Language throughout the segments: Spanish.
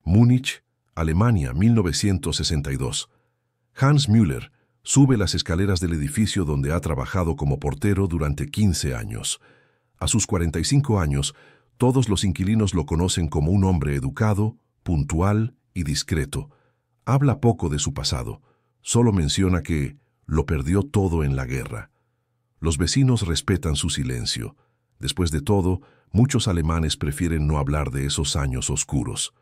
Múnich, Alemania, 1962. Hans Müller sube las escaleras del edificio donde ha trabajado como portero durante 15 años. A sus 45 años, todos los inquilinos lo conocen como un hombre educado, puntual y discreto. Habla poco de su pasado, solo menciona que lo perdió todo en la guerra. Los vecinos respetan su silencio. Después de todo, muchos alemanes prefieren no hablar de esos años oscuros.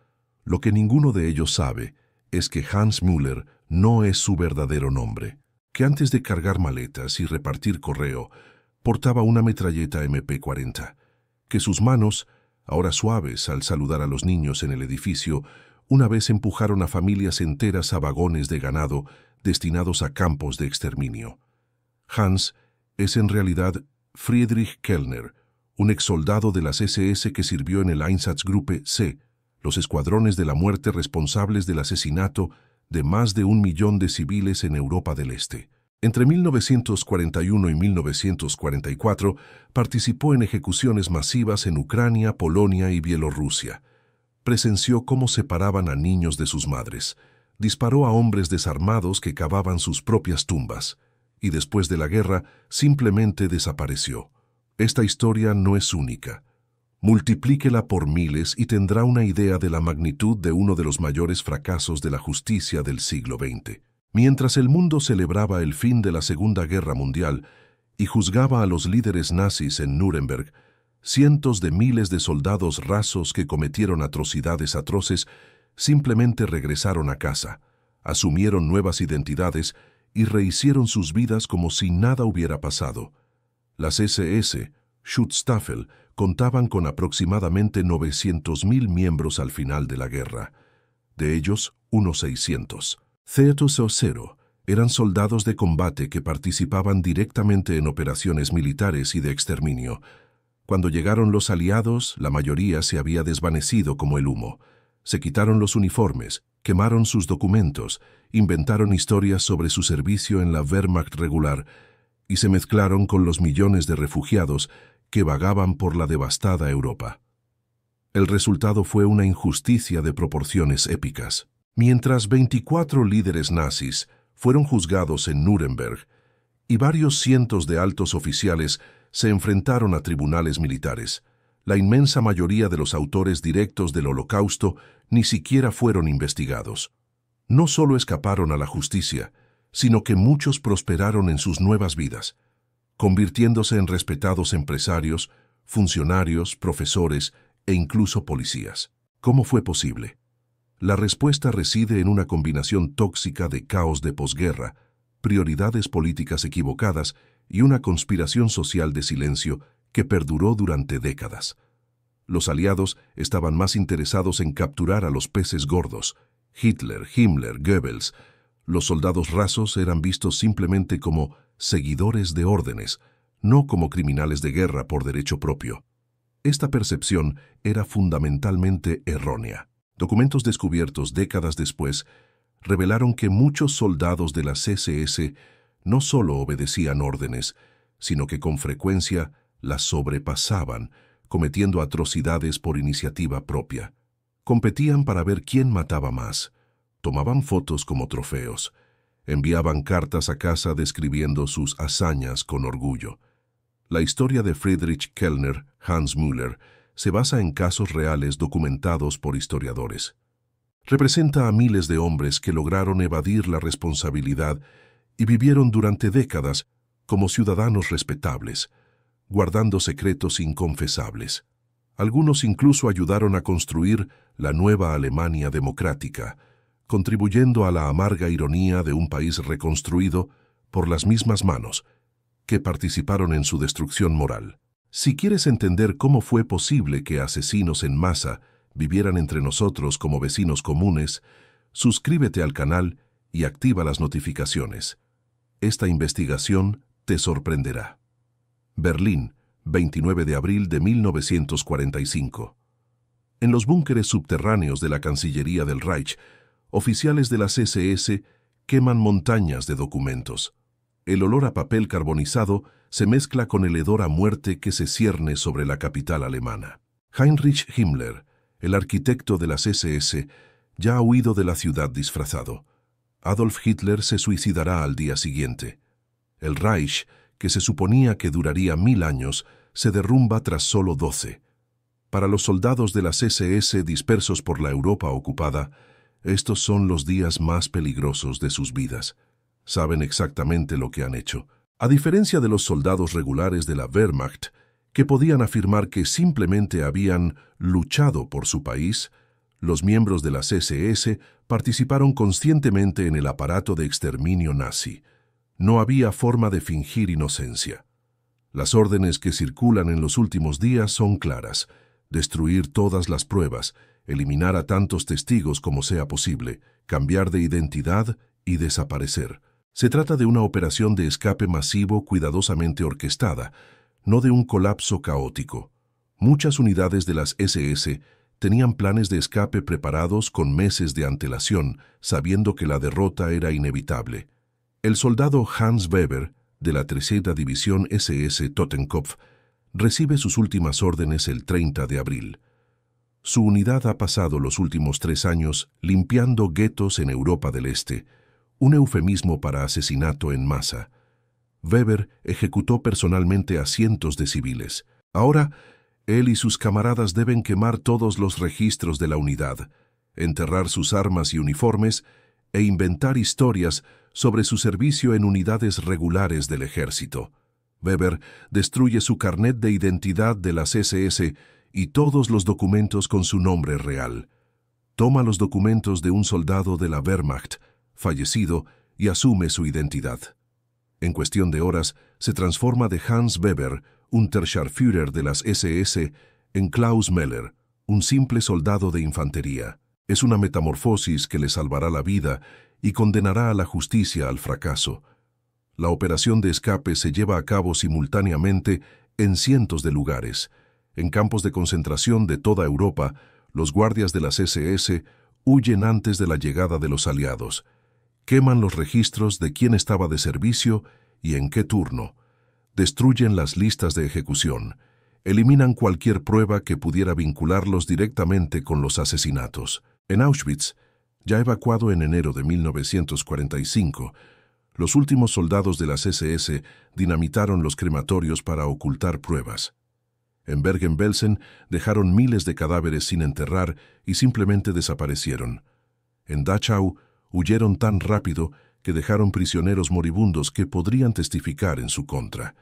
Lo que ninguno de ellos sabe es que Hans Müller no es su verdadero nombre, que antes de cargar maletas y repartir correo, portaba una metralleta MP-40, que sus manos, ahora suaves al saludar a los niños en el edificio, una vez empujaron a familias enteras a vagones de ganado destinados a campos de exterminio. Hans es en realidad Friedrich Kellner, un exsoldado de las SS que sirvió en el Einsatzgruppe C, los escuadrones de la muerte responsables del asesinato de más de 1 millón de civiles en Europa del Este. Entre 1941 y 1944 participó en ejecuciones masivas en Ucrania, Polonia y Bielorrusia. Presenció cómo separaban a niños de sus madres, disparó a hombres desarmados que cavaban sus propias tumbas, y después de la guerra simplemente desapareció. Esta historia no es única. Multiplíquela por miles y tendrá una idea de la magnitud de uno de los mayores fracasos de la justicia del siglo XX. Mientras el mundo celebraba el fin de la Segunda Guerra Mundial y juzgaba a los líderes nazis en Nuremberg, cientos de miles de soldados rasos que cometieron atrocidades atroces simplemente regresaron a casa, asumieron nuevas identidades y rehicieron sus vidas como si nada hubiera pasado. Las SS, Schutzstaffel, contaban con aproximadamente 900.000 miembros al final de la guerra. De ellos, unos 600. Z0 eran soldados de combate que participaban directamente en operaciones militares y de exterminio. Cuando llegaron los aliados, la mayoría se había desvanecido como el humo. Se quitaron los uniformes, quemaron sus documentos, inventaron historias sobre su servicio en la Wehrmacht regular y se mezclaron con los millones de refugiados que vagaban por la devastada Europa. El resultado fue una injusticia de proporciones épicas. Mientras 24 líderes nazis fueron juzgados en Nuremberg y varios cientos de altos oficiales se enfrentaron a tribunales militares, la inmensa mayoría de los autores directos del Holocausto ni siquiera fueron investigados. No solo escaparon a la justicia, sino que muchos prosperaron en sus nuevas vidas, convirtiéndose en respetados empresarios, funcionarios, profesores e incluso policías. ¿Cómo fue posible? La respuesta reside en una combinación tóxica de caos de posguerra, prioridades políticas equivocadas y una conspiración social de silencio que perduró durante décadas. Los aliados estaban más interesados en capturar a los peces gordos, Hitler, Himmler, Goebbels. Los soldados rasos eran vistos simplemente como seguidores de órdenes, no como criminales de guerra por derecho propio. Esta percepción era fundamentalmente errónea. Documentos descubiertos décadas después revelaron que muchos soldados de las SS no solo obedecían órdenes, sino que con frecuencia las sobrepasaban, cometiendo atrocidades por iniciativa propia. Competían para ver quién mataba más. Tomaban fotos como trofeos. Enviaban cartas a casa describiendo sus hazañas con orgullo. La historia de Friedrich Kellner, Hans Müller, se basa en casos reales documentados por historiadores. Representa a miles de hombres que lograron evadir la responsabilidad y vivieron durante décadas como ciudadanos respetables, guardando secretos inconfesables. Algunos incluso ayudaron a construir la nueva Alemania democrática, contribuyendo a la amarga ironía de un país reconstruido por las mismas manos que participaron en su destrucción moral. Si quieres entender cómo fue posible que asesinos en masa vivieran entre nosotros como vecinos comunes, suscríbete al canal y activa las notificaciones. Esta investigación te sorprenderá. Berlín, 29 de abril de 1945. En los búnkeres subterráneos de la Cancillería del Reich, oficiales de las SS queman montañas de documentos. El olor a papel carbonizado se mezcla con el hedor a muerte que se cierne sobre la capital alemana. Heinrich Himmler, el arquitecto de las SS, ya ha huido de la ciudad disfrazado. Adolf Hitler se suicidará al día siguiente. El Reich, que se suponía que duraría 1000 años, se derrumba tras solo 12. Para los soldados de las SS dispersos por la Europa ocupada, estos son los días más peligrosos de sus vidas. Saben exactamente lo que han hecho. A diferencia de los soldados regulares de la Wehrmacht, que podían afirmar que simplemente habían luchado por su país, los miembros de las SS participaron conscientemente en el aparato de exterminio nazi. No había forma de fingir inocencia. Las órdenes que circulan en los últimos días son claras: destruir todas las pruebas, eliminar a tantos testigos como sea posible, cambiar de identidad y desaparecer. Se trata de una operación de escape masivo cuidadosamente orquestada, no de un colapso caótico. Muchas unidades de las SS tenían planes de escape preparados con meses de antelación, sabiendo que la derrota era inevitable. El soldado Hans Weber, de la Tercera División SS Totenkopf, recibe sus últimas órdenes el 30 de abril. Su unidad ha pasado los últimos 3 años limpiando guetos en Europa del Este, un eufemismo para asesinato en masa. Weber ejecutó personalmente a cientos de civiles. Ahora, él y sus camaradas deben quemar todos los registros de la unidad, enterrar sus armas y uniformes e inventar historias sobre su servicio en unidades regulares del ejército. Weber destruye su carnet de identidad de las SS y todos los documentos con su nombre real. Toma los documentos de un soldado de la Wehrmacht, fallecido, y asume su identidad. En cuestión de horas, se transforma de Hans Weber, Unterscharführer de las SS, en Klaus Meller, un simple soldado de infantería. Es una metamorfosis que le salvará la vida y condenará a la justicia al fracaso. La operación de escape se lleva a cabo simultáneamente en cientos de lugares. En campos de concentración de toda Europa, los guardias de las SS huyen antes de la llegada de los aliados. Queman los registros de quién estaba de servicio y en qué turno. Destruyen las listas de ejecución. Eliminan cualquier prueba que pudiera vincularlos directamente con los asesinatos. En Auschwitz, ya evacuado en enero de 1945, los últimos soldados de las SS dinamitaron los crematorios para ocultar pruebas. En Bergen-Belsen dejaron miles de cadáveres sin enterrar y simplemente desaparecieron. En Dachau huyeron tan rápido que dejaron prisioneros moribundos que podrían testificar en su contra.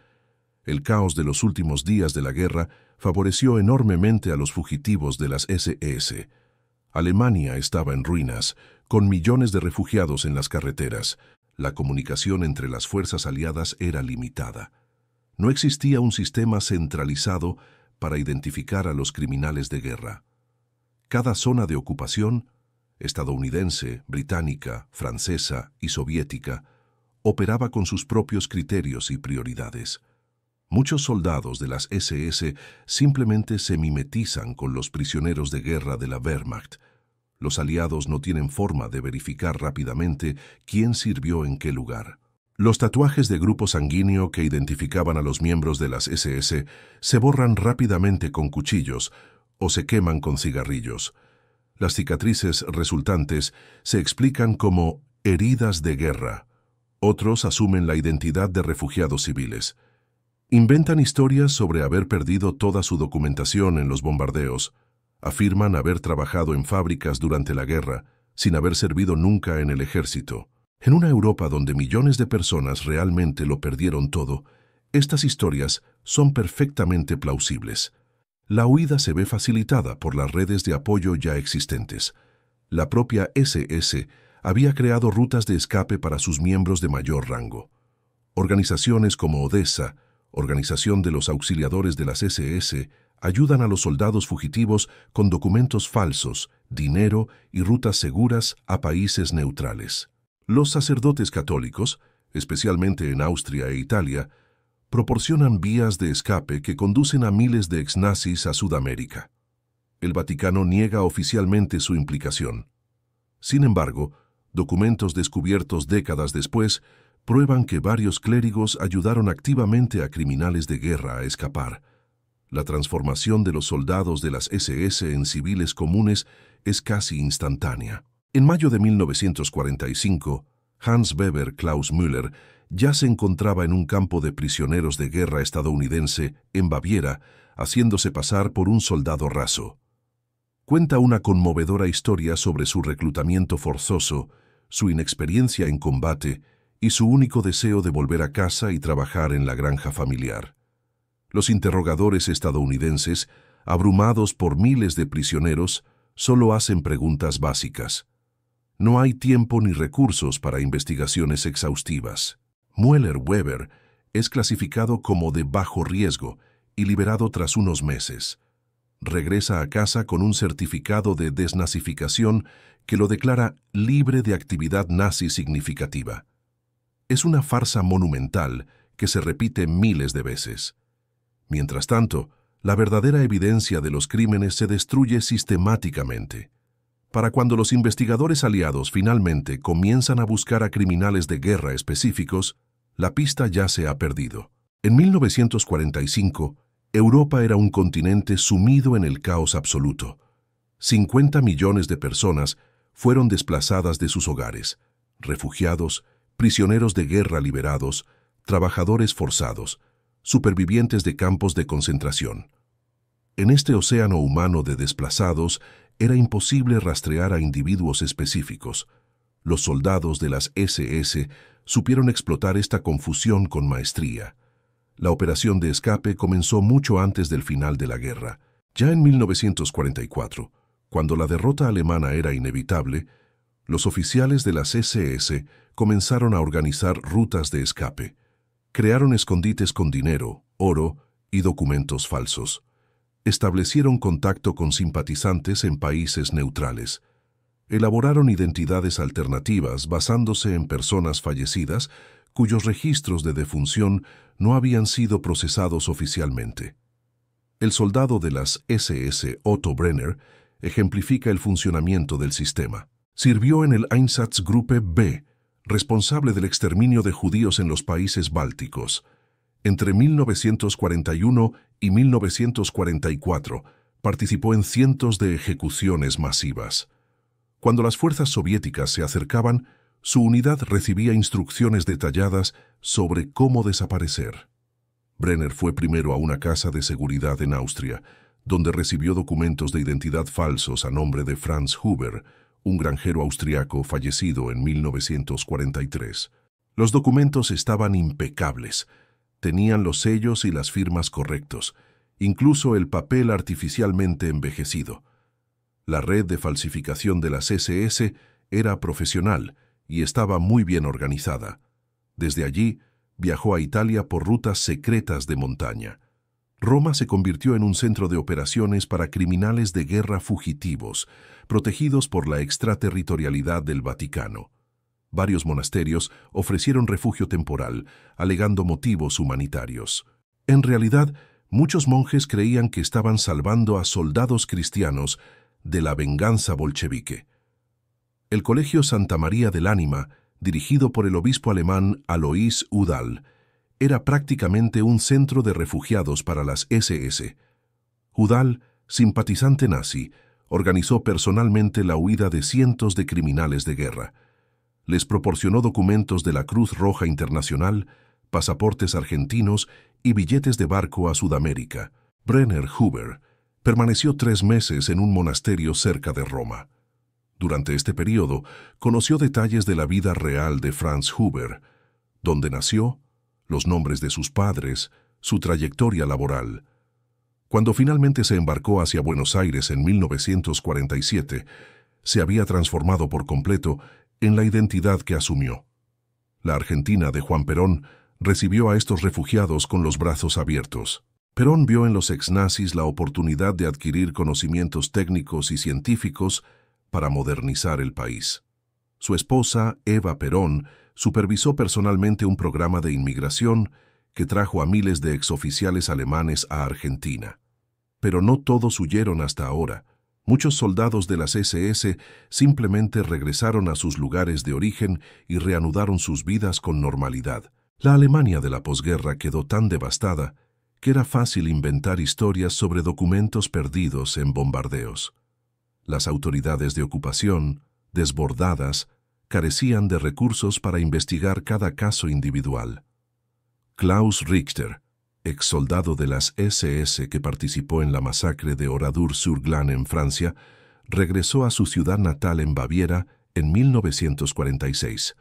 El caos de los últimos días de la guerra favoreció enormemente a los fugitivos de las SS. Alemania estaba en ruinas, con millones de refugiados en las carreteras. La comunicación entre las fuerzas aliadas era limitada. No existía un sistema centralizado para identificar a los criminales de guerra. Cada zona de ocupación, estadounidense, británica, francesa y soviética, operaba con sus propios criterios y prioridades. Muchos soldados de las SS simplemente se mimetizan con los prisioneros de guerra de la Wehrmacht. Los aliados no tienen forma de verificar rápidamente quién sirvió en qué lugar. Los tatuajes de grupo sanguíneo que identificaban a los miembros de las SS se borran rápidamente con cuchillos o se queman con cigarrillos. Las cicatrices resultantes se explican como heridas de guerra. Otros asumen la identidad de refugiados civiles. Inventan historias sobre haber perdido toda su documentación en los bombardeos. Afirman haber trabajado en fábricas durante la guerra, sin haber servido nunca en el ejército. En una Europa donde millones de personas realmente lo perdieron todo, estas historias son perfectamente plausibles. La huida se ve facilitada por las redes de apoyo ya existentes. La propia SS había creado rutas de escape para sus miembros de mayor rango. Organizaciones como Odessa, Organización de los Auxiliadores de las SS, ayudan a los soldados fugitivos con documentos falsos, dinero y rutas seguras a países neutrales. Los sacerdotes católicos, especialmente en Austria e Italia, proporcionan vías de escape que conducen a miles de exnazis a Sudamérica. El Vaticano niega oficialmente su implicación. Sin embargo, documentos descubiertos décadas después prueban que varios clérigos ayudaron activamente a criminales de guerra a escapar. La transformación de los soldados de las SS en civiles comunes es casi instantánea. En mayo de 1945, Hans Weber Klaus Müller ya se encontraba en un campo de prisioneros de guerra estadounidense en Baviera, haciéndose pasar por un soldado raso. Cuenta una conmovedora historia sobre su reclutamiento forzoso, su inexperiencia en combate y su único deseo de volver a casa y trabajar en la granja familiar. Los interrogadores estadounidenses, abrumados por miles de prisioneros, solo hacen preguntas básicas. No hay tiempo ni recursos para investigaciones exhaustivas. Müller-Weber es clasificado como de bajo riesgo y liberado tras unos meses. Regresa a casa con un certificado de desnazificación que lo declara libre de actividad nazi significativa. Es una farsa monumental que se repite miles de veces. Mientras tanto, la verdadera evidencia de los crímenes se destruye sistemáticamente. Para cuando los investigadores aliados finalmente comienzan a buscar a criminales de guerra específicos, la pista ya se ha perdido. En 1945, Europa era un continente sumido en el caos absoluto. 50 millones de personas fueron desplazadas de sus hogares, refugiados, prisioneros de guerra liberados, trabajadores forzados, supervivientes de campos de concentración. En este océano humano de desplazados, era imposible rastrear a individuos específicos. Los soldados de las SS supieron explotar esta confusión con maestría. La operación de escape comenzó mucho antes del final de la guerra. Ya en 1944, cuando la derrota alemana era inevitable, los oficiales de las SS comenzaron a organizar rutas de escape. Crearon escondites con dinero, oro y documentos falsos. Establecieron contacto con simpatizantes en países neutrales. Elaboraron identidades alternativas basándose en personas fallecidas cuyos registros de defunción no habían sido procesados oficialmente. El soldado de las SS, Otto Brenner, ejemplifica el funcionamiento del sistema. Sirvió en el Einsatzgruppe B, responsable del exterminio de judíos en los países bálticos. Entre 1941 y 1944 participó en cientos de ejecuciones masivas. Cuando las fuerzas soviéticas se acercaban, su unidad recibía instrucciones detalladas sobre cómo desaparecer. Brenner fue primero a una casa de seguridad en Austria, donde recibió documentos de identidad falsos a nombre de Franz Huber, un granjero austriaco fallecido en 1943. Los documentos estaban impecables. Tenían los sellos y las firmas correctos, incluso el papel artificialmente envejecido. La red de falsificación de las SS era profesional y estaba muy bien organizada. Desde allí, viajó a Italia por rutas secretas de montaña. Roma se convirtió en un centro de operaciones para criminales de guerra fugitivos, protegidos por la extraterritorialidad del Vaticano. Varios monasterios ofrecieron refugio temporal, alegando motivos humanitarios. En realidad, muchos monjes creían que estaban salvando a soldados cristianos de la venganza bolchevique. El Colegio Santa María del Ánima, dirigido por el obispo alemán Alois Udall, era prácticamente un centro de refugiados para las SS. Udall, simpatizante nazi, organizó personalmente la huida de cientos de criminales de guerra. Les proporcionó documentos de la Cruz Roja Internacional, pasaportes argentinos y billetes de barco a Sudamérica. Brenner Huber permaneció 3 meses en un monasterio cerca de Roma. Durante este periodo, conoció detalles de la vida real de Franz Huber, dónde nació, los nombres de sus padres, su trayectoria laboral. Cuando finalmente se embarcó hacia Buenos Aires en 1947, se había transformado por completo en la identidad que asumió. La Argentina de Juan Perón recibió a estos refugiados con los brazos abiertos. Perón vio en los exnazis la oportunidad de adquirir conocimientos técnicos y científicos para modernizar el país. Su esposa, Eva Perón, supervisó personalmente un programa de inmigración que trajo a miles de exoficiales alemanes a Argentina. Pero no todos huyeron hasta ahora. Muchos soldados de las SS simplemente regresaron a sus lugares de origen y reanudaron sus vidas con normalidad. La Alemania de la posguerra quedó tan devastada que era fácil inventar historias sobre documentos perdidos en bombardeos. Las autoridades de ocupación desbordadas, carecían de recursos para investigar cada caso individual. Klaus Richter, ex soldado de las SS que participó en la masacre de Oradour-sur-Glane en Francia, regresó a su ciudad natal en Baviera en 1946.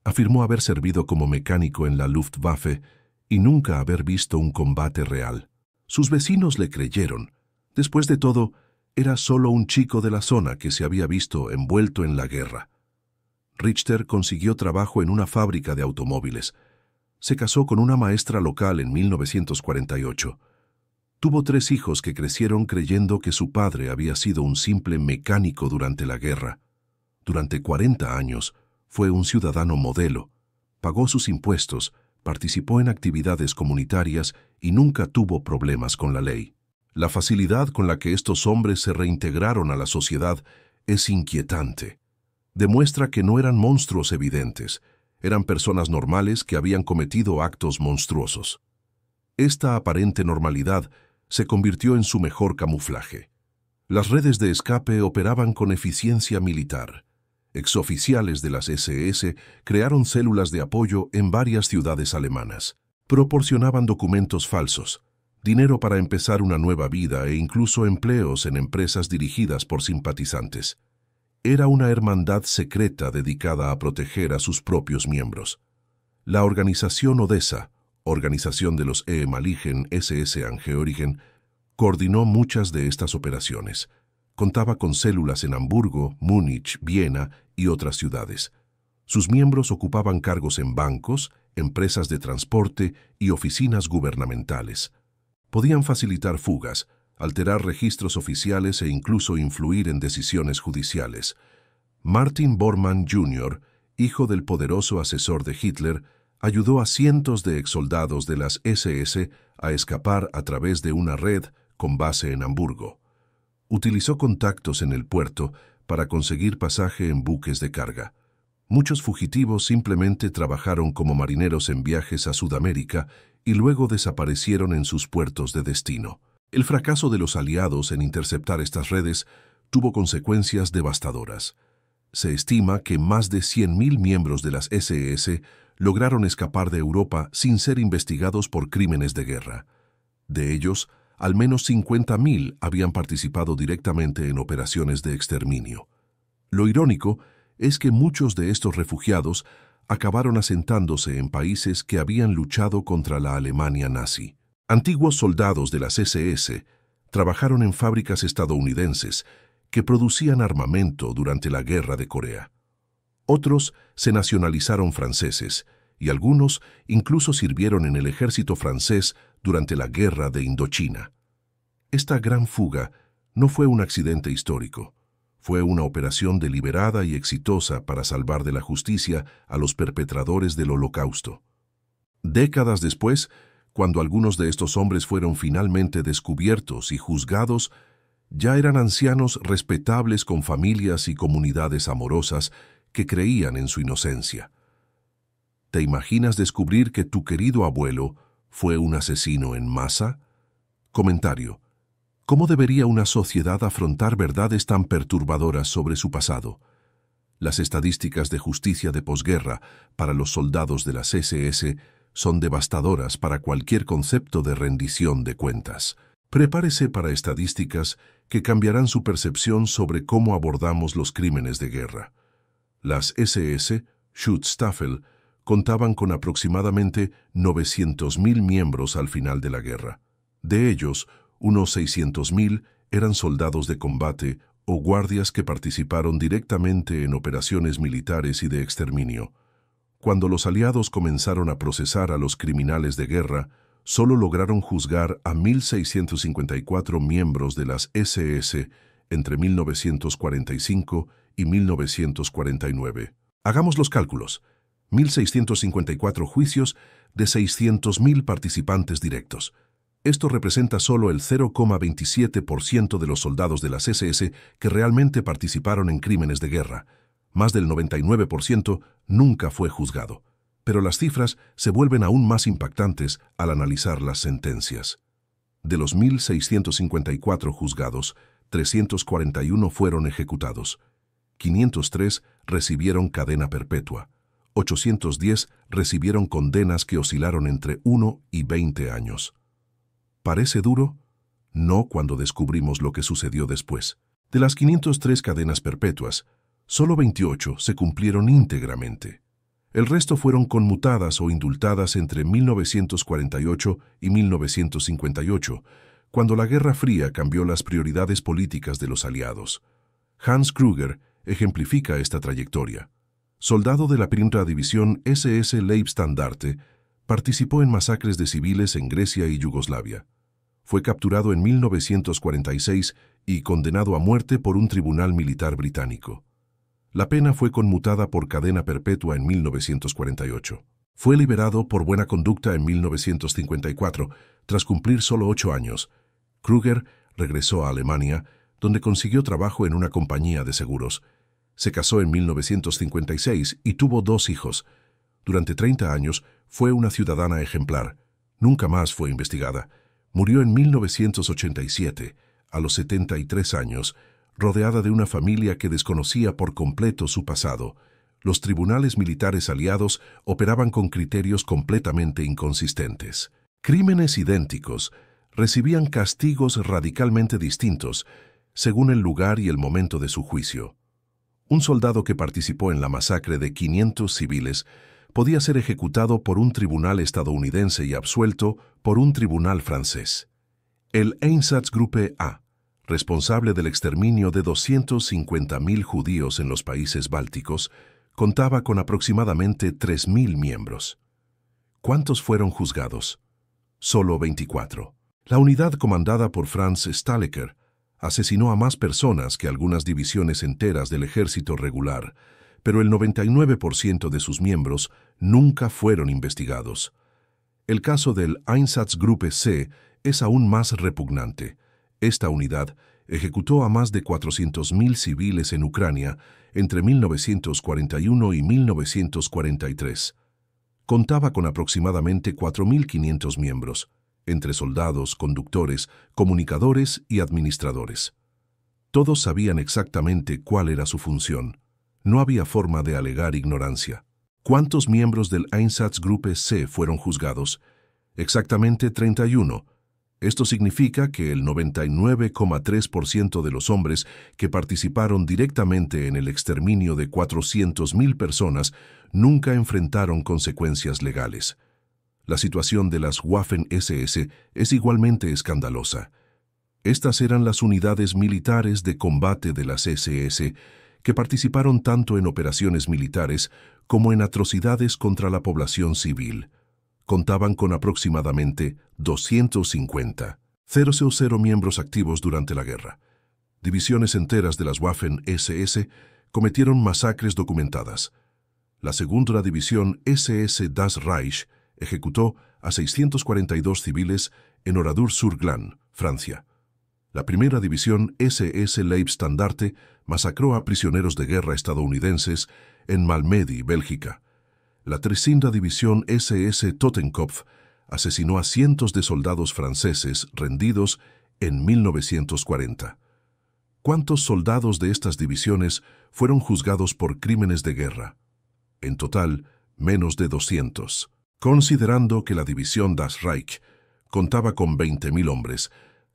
Afirmó haber servido como mecánico en la Luftwaffe y nunca haber visto un combate real. Sus vecinos le creyeron. Después de todo, era solo un chico de la zona que se había visto envuelto en la guerra. Richter consiguió trabajo en una fábrica de automóviles. Se casó con una maestra local en 1948. Tuvo 3 hijos que crecieron creyendo que su padre había sido un simple mecánico durante la guerra. Durante 40 años, fue un ciudadano modelo. Pagó sus impuestos, participó en actividades comunitarias y nunca tuvo problemas con la ley. La facilidad con la que estos hombres se reintegraron a la sociedad es inquietante. Demuestra que no eran monstruos evidentes, eran personas normales que habían cometido actos monstruosos. Esta aparente normalidad se convirtió en su mejor camuflaje. Las redes de escape operaban con eficiencia militar. Exoficiales de las SS crearon células de apoyo en varias ciudades alemanas. Proporcionaban documentos falsos, dinero para empezar una nueva vida e incluso empleos en empresas dirigidas por simpatizantes. Era una hermandad secreta dedicada a proteger a sus propios miembros. La organización Odessa, organización de los ehemaligen SS Angehörigen, coordinó muchas de estas operaciones. Contaba con células en Hamburgo, Múnich, Viena y otras ciudades. Sus miembros ocupaban cargos en bancos, empresas de transporte y oficinas gubernamentales. Podían facilitar fugas, alterar registros oficiales e incluso influir en decisiones judiciales. Martin Bormann Jr., hijo del poderoso asesor de Hitler, ayudó a cientos de exsoldados de las SS a escapar a través de una red con base en Hamburgo. Utilizó contactos en el puerto para conseguir pasaje en buques de carga. Muchos fugitivos simplemente trabajaron como marineros en viajes a Sudamérica y luego desaparecieron en sus puertos de destino. El fracaso de los aliados en interceptar estas redes tuvo consecuencias devastadoras. Se estima que más de 100.000 miembros de las SS lograron escapar de Europa sin ser investigados por crímenes de guerra. De ellos, al menos 50.000 habían participado directamente en operaciones de exterminio. Lo irónico es que muchos de estos refugiados acabaron asentándose en países que habían luchado contra la Alemania nazi. Antiguos soldados de las SS trabajaron en fábricas estadounidenses que producían armamento durante la Guerra de Corea. Otros se nacionalizaron franceses y algunos incluso sirvieron en el ejército francés durante la Guerra de Indochina. Esta gran fuga no fue un accidente histórico. Fue una operación deliberada y exitosa para salvar de la justicia a los perpetradores del Holocausto. Décadas después, cuando algunos de estos hombres fueron finalmente descubiertos y juzgados, ya eran ancianos respetables con familias y comunidades amorosas que creían en su inocencia. ¿Te imaginas descubrir que tu querido abuelo fue un asesino en masa? Comentario. ¿Cómo debería una sociedad afrontar verdades tan perturbadoras sobre su pasado? Las estadísticas de justicia de posguerra para los soldados de las SS son devastadoras para cualquier concepto de rendición de cuentas. Prepárese para estadísticas que cambiarán su percepción sobre cómo abordamos los crímenes de guerra. Las SS, Schutzstaffel, contaban con aproximadamente 900.000 miembros al final de la guerra. De ellos, unos 600.000 eran soldados de combate o guardias que participaron directamente en operaciones militares y de exterminio. Cuando los aliados comenzaron a procesar a los criminales de guerra, solo lograron juzgar a 1.654 miembros de las SS entre 1945 y 1949. Hagamos los cálculos. 1.654 juicios de 600.000 participantes directos. Esto representa solo el 0,27% de los soldados de las SS que realmente participaron en crímenes de guerra. Más del 99% nunca fue juzgado. Pero las cifras se vuelven aún más impactantes al analizar las sentencias. De los 1.654 juzgados, 341 fueron ejecutados. 503 recibieron cadena perpetua. 810 recibieron condenas que oscilaron entre 1 y 20 años. ¿Parece duro? No cuando descubrimos lo que sucedió después. De las 503 cadenas perpetuas, solo 28 se cumplieron íntegramente. El resto fueron conmutadas o indultadas entre 1948 y 1958, cuando la Guerra Fría cambió las prioridades políticas de los aliados. Hans Krüger ejemplifica esta trayectoria. Soldado de la Primera División SS Leibstandarte, participó en masacres de civiles en Grecia y Yugoslavia. Fue capturado en 1946 y condenado a muerte por un tribunal militar británico. La pena fue conmutada por cadena perpetua en 1948. Fue liberado por buena conducta en 1954, tras cumplir solo 8 años. Krüger regresó a Alemania, donde consiguió trabajo en una compañía de seguros. Se casó en 1956 y tuvo 2 hijos. Durante 30 años fue una ciudadana ejemplar. Nunca más fue investigada. Murió en 1987, a los 73 años, rodeada de una familia que desconocía por completo su pasado. Los tribunales militares aliados operaban con criterios completamente inconsistentes. Crímenes idénticos recibían castigos radicalmente distintos según el lugar y el momento de su juicio. Un soldado que participó en la masacre de 500 civiles podía ser ejecutado por un tribunal estadounidense y absuelto por un tribunal francés. El Einsatzgruppe A, responsable del exterminio de 250.000 judíos en los países bálticos, contaba con aproximadamente 3.000 miembros. ¿Cuántos fueron juzgados? Solo 24. La unidad comandada por Franz Stahlecker asesinó a más personas que algunas divisiones enteras del ejército regular, pero el 99% de sus miembros nunca fueron investigados. El caso del Einsatzgruppe C es aún más repugnante. Esta unidad ejecutó a más de 400.000 civiles en Ucrania entre 1941 y 1943. Contaba con aproximadamente 4.500 miembros, entre soldados, conductores, comunicadores y administradores. Todos sabían exactamente cuál era su función. No había forma de alegar ignorancia. ¿Cuántos miembros del Einsatzgruppe C fueron juzgados? Exactamente 31. Esto significa que el 99,3% de los hombres que participaron directamente en el exterminio de 400.000 personas nunca enfrentaron consecuencias legales. La situación de las Waffen-SS es igualmente escandalosa. Estas eran las unidades militares de combate de las SS que participaron tanto en operaciones militares como en atrocidades contra la población civil. Contaban con aproximadamente 250 miembros activos durante la guerra. Divisiones enteras de las Waffen-SS cometieron masacres documentadas. La segunda división SS Das Reich ejecutó a 642 civiles en Oradour-sur-Glane, Francia. La primera división SS Leibstandarte masacró a prisioneros de guerra estadounidenses en Malmedy, Bélgica. La tercera división SS Totenkopf asesinó a cientos de soldados franceses rendidos en 1940. ¿Cuántos soldados de estas divisiones fueron juzgados por crímenes de guerra? En total, menos de 200. Considerando que la división Das Reich contaba con 20.000 hombres,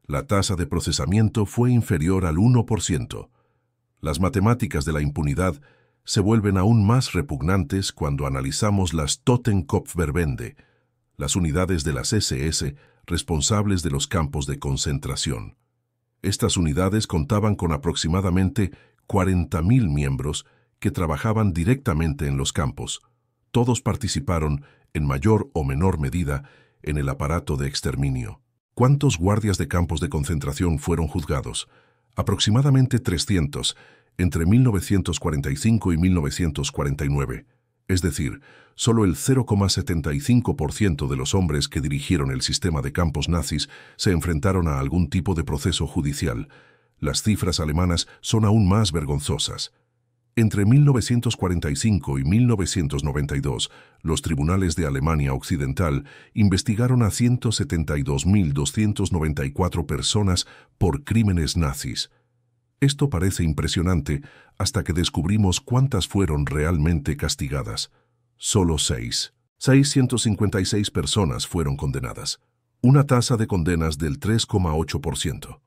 la tasa de procesamiento fue inferior al 1%. Las matemáticas de la impunidad se vuelven aún más repugnantes cuando analizamos las Totenkopfverbände, las unidades de las SS responsables de los campos de concentración. Estas unidades contaban con aproximadamente 40.000 miembros que trabajaban directamente en los campos. Todos participaron, en mayor o menor medida, en el aparato de exterminio. ¿Cuántos guardias de campos de concentración fueron juzgados? Aproximadamente 300, entre 1945 y 1949. Es decir, solo el 0,75% de los hombres que dirigieron el sistema de campos nazis se enfrentaron a algún tipo de proceso judicial. Las cifras alemanas son aún más vergonzosas. Entre 1945 y 1992, los tribunales de Alemania Occidental investigaron a 172.294 personas por crímenes nazis. Esto parece impresionante hasta que descubrimos cuántas fueron realmente castigadas. Solo 6. 656 personas fueron condenadas, una tasa de condenas del 3,8%.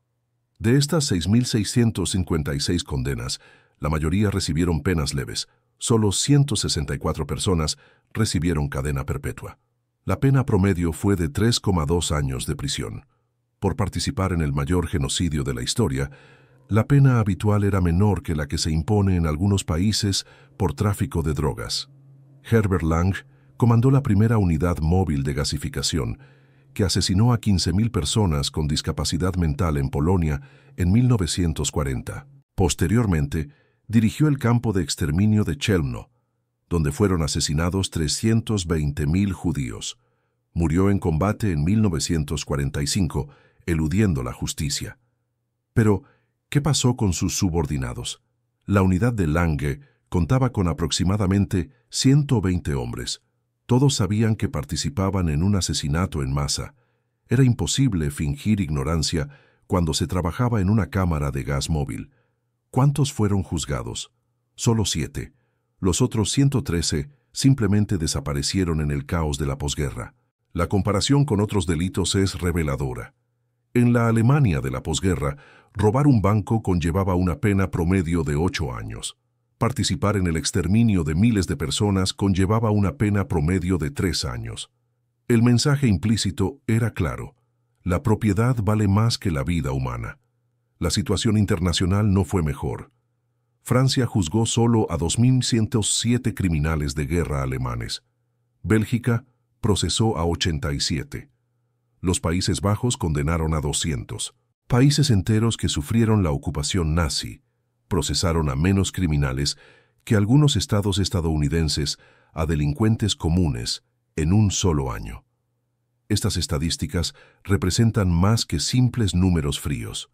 De estas 6.656 condenas, la mayoría recibieron penas leves. Solo 164 personas recibieron cadena perpetua. La pena promedio fue de 3,2 años de prisión. Por participar en el mayor genocidio de la historia, la pena habitual era menor que la que se impone en algunos países por tráfico de drogas. Herbert Lang comandó la primera unidad móvil de gasificación, que asesinó a 15.000 personas con discapacidad mental en Polonia en 1940. Posteriormente, dirigió el campo de exterminio de Chelmno, donde fueron asesinados 320.000 judíos. Murió en combate en 1945, eludiendo la justicia. Pero, ¿qué pasó con sus subordinados? La unidad de Lange contaba con aproximadamente 120 hombres. Todos sabían que participaban en un asesinato en masa. Era imposible fingir ignorancia cuando se trabajaba en una cámara de gas móvil. ¿Cuántos fueron juzgados? Solo 7. Los otros 113 simplemente desaparecieron en el caos de la posguerra. La comparación con otros delitos es reveladora. En la Alemania de la posguerra, robar un banco conllevaba una pena promedio de 8 años. Participar en el exterminio de miles de personas conllevaba una pena promedio de 3 años. El mensaje implícito era claro: la propiedad vale más que la vida humana. La situación internacional no fue mejor. Francia juzgó solo a 2.107 criminales de guerra alemanes. Bélgica procesó a 87. Los Países Bajos condenaron a 200. Países enteros que sufrieron la ocupación nazi procesaron a menos criminales que algunos estados estadounidenses a delincuentes comunes en un solo año. Estas estadísticas representan más que simples números fríos.